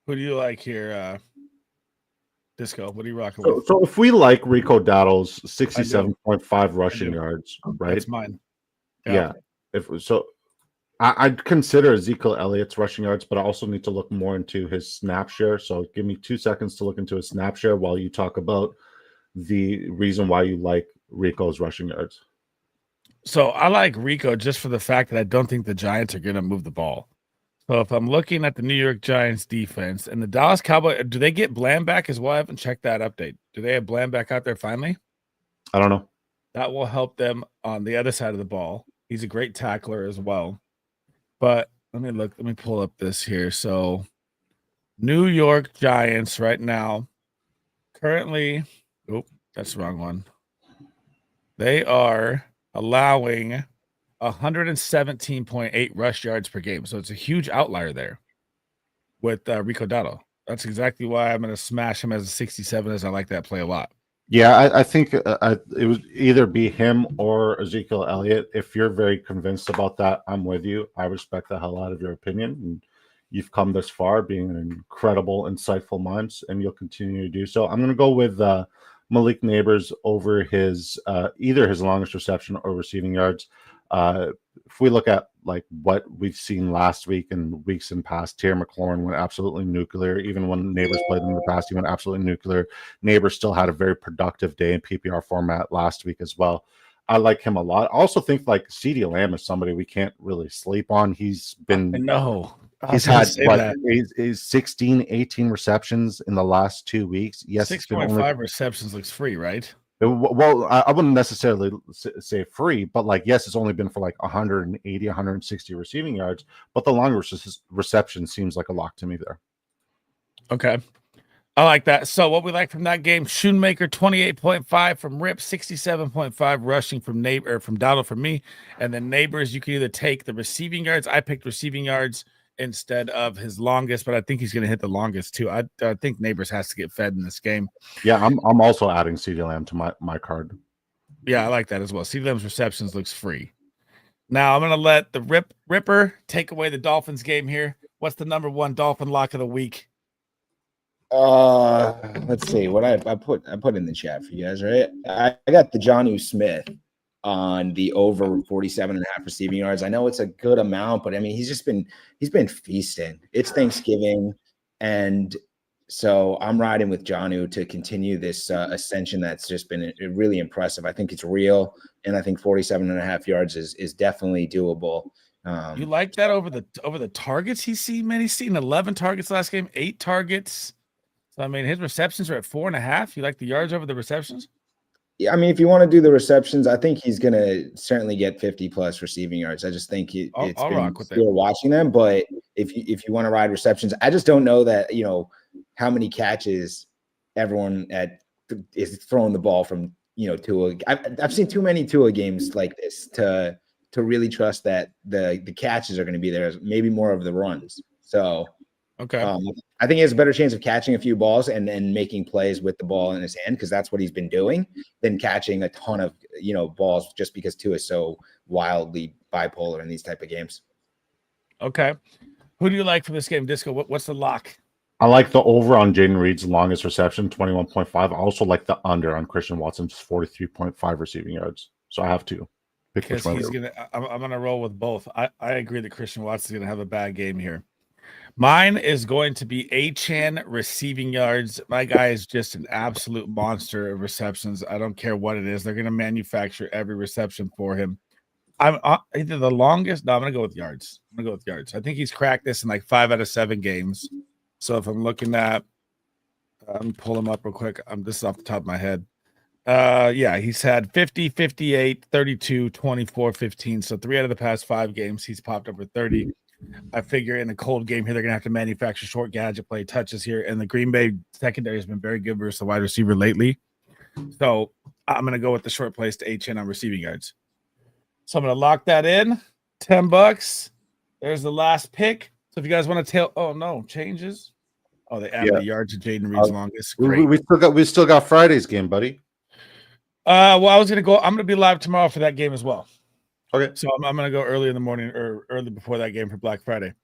Who do you like here, Disco? What are you rocking with?
So if we like Rico Dowdle's 67.5 rushing yards, right?
That's mine.
Yeah. I'd consider Ezekiel Elliott's rushing yards, but I also need to look more into his snap share. So give me 2 seconds to look into his snap share while you talk about the reason why you like Rico's rushing yards.
So I like Rico just for the fact that I don't think the Giants are going to move the ball. So if I'm looking at the New York Giants defense and the Dallas Cowboys, do they get Bland back as well? I haven't checked that update. Do they have Bland back out there finally?
I don't know.
That will help them on the other side of the ball. He's a great tackler as well. But let me pull up this here. So New York Giants right now, currently, that's the wrong one. They are allowing 117.8 rush yards per game. So it's a huge outlier there with Rico Dowdle. That's exactly why I'm going to smash him as a 67, as I like that play a lot.
Yeah, I think it would either be him or Ezekiel Elliott. If you're very convinced about that, I'm with you. I respect the hell out of your opinion. And you've come this far being an incredible, insightful mind, and you'll continue to do so. I'm going to go with Malik Neighbors over his either his longest reception or receiving yards. If we look at like what we've seen last week and weeks in past, Terry McLaurin went absolutely nuclear. Even when Neighbors played in the past, he went absolutely nuclear. Neighbors still had a very productive day in PPR format last week as well. I like him a lot. I also think like CeeDee Lamb is somebody we can't really sleep on. He's been he's had he's 16, 18 receptions in the last 2 weeks. Yes,
6.5 receptions looks free, right?
Well, I wouldn't necessarily say free, but like, yes, it's only been for like 180, 160 receiving yards, but the longer reception seems like a lock to me there.
Okay. I like that. So what we like from that game, Shoemaker 28.5 from Rip, 67.5 rushing from from Donald from me. And then Neighbors, you can either take the receiving yards. I picked receiving yards instead of his longest, but I think he's going to hit the longest too. I think Neighbors has to get fed in this game.
Yeah, I'm also adding CeeDee Lamb to my card.
Yeah, I like that as well. CeeDee Lamb's receptions looks free. Now I'm going to let the Ripper take away the Dolphins game here. What's the number one Dolphin lock of the week?
Let's see what I put in the chat for you guys, right? I got the Jonnu Smith on the over 47.5 receiving yards. I know it's a good amount, but I mean he's been feasting. It's Thanksgiving, and so I'm riding with Jonnu to continue this ascension that's just been really impressive. I think it's real, and I think 47.5 yards is definitely doable.
You like that over the targets he's seen, man? He's seen 11 targets last game, 8 targets. So I mean, his receptions are at 4.5. You like the yards over the receptions?
Yeah, I mean, if you want to do the receptions, I think he's going to certainly get 50+ receiving yards. I just think it's
I'll
been
rock with
still watching them. But if you want to ride receptions, I just don't know that how many catches everyone is throwing the ball from Tua. I've seen too many Tua games like this to really trust that the catches are going to be there. Maybe more of the runs. So.
Okay.
I think he has a better chance of catching a few balls and then making plays with the ball in his hand, because that's what he's been doing, than catching a ton of balls just because Tua is so wildly bipolar in these type of games.
Okay. Who do you like for this game, Disco? What's the lock?
I like the over on Jaden Reed's longest reception, 21.5. I also like the under on Christian Watson's 43.5 receiving yards. So I have to pick which one.
I'm gonna roll with both. I agree that Christian Watson's gonna have a bad game here. Mine is going to be Achane receiving yards. My guy is just an absolute monster of receptions. I don't care what it is. They're going to manufacture every reception for him. I'm either the longest. No, I'm going to go with yards. I think he's cracked this in like 5 out of 7 games. So if I'm looking at, I'm pull him up real quick. This is off the top of my head. Yeah, he's had 50, 58, 32, 24, 15. So 3 out of the past 5 games, he's popped up with 30. I figure in a cold game here, they're going to have to manufacture short gadget play touches here. And the Green Bay secondary has been very good versus the wide receiver lately. So I'm going to go with the short plays to Achane on receiving yards. So I'm going to lock that in. $10. There's the last pick. So if you guys want to changes. Oh, they added the yards to Jaden Reed's longest. Great.
We still got Friday's game, buddy.
Well, I'm going to be live tomorrow for that game as well.
Okay.
So I'm going to go early in the morning or early before that game for Black Friday.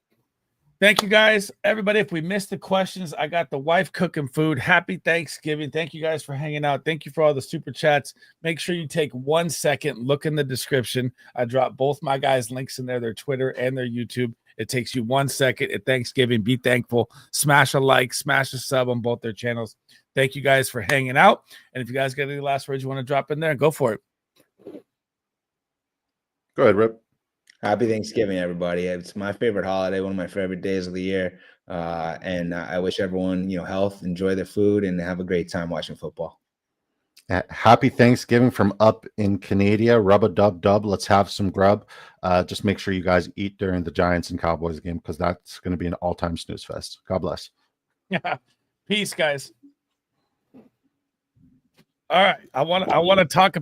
Thank you, guys. Everybody, if we missed the questions, I got the wife cooking food. Happy Thanksgiving. Thank you guys for hanging out. Thank you for all the super chats. Make sure you take 1 second, look in the description. I dropped both my guys' links in there, their Twitter and their YouTube. It takes you 1 second at Thanksgiving. Be thankful. Smash a like, smash a sub on both their channels. Thank you guys for hanging out. And if you guys got any last words you want to drop in there, go for it.
Go ahead, Rip.
Happy Thanksgiving, everybody. It's my favorite holiday, one of my favorite days of the year. And I wish everyone, health, enjoy their food, and have a great time watching football.
Happy Thanksgiving from up in Canada. Rub-a-dub-dub. Let's have some grub. Just make sure you guys eat during the Giants and Cowboys game, because that's going to be an all-time snooze fest. God bless.
Yeah. Peace, guys. All right. I want to talk about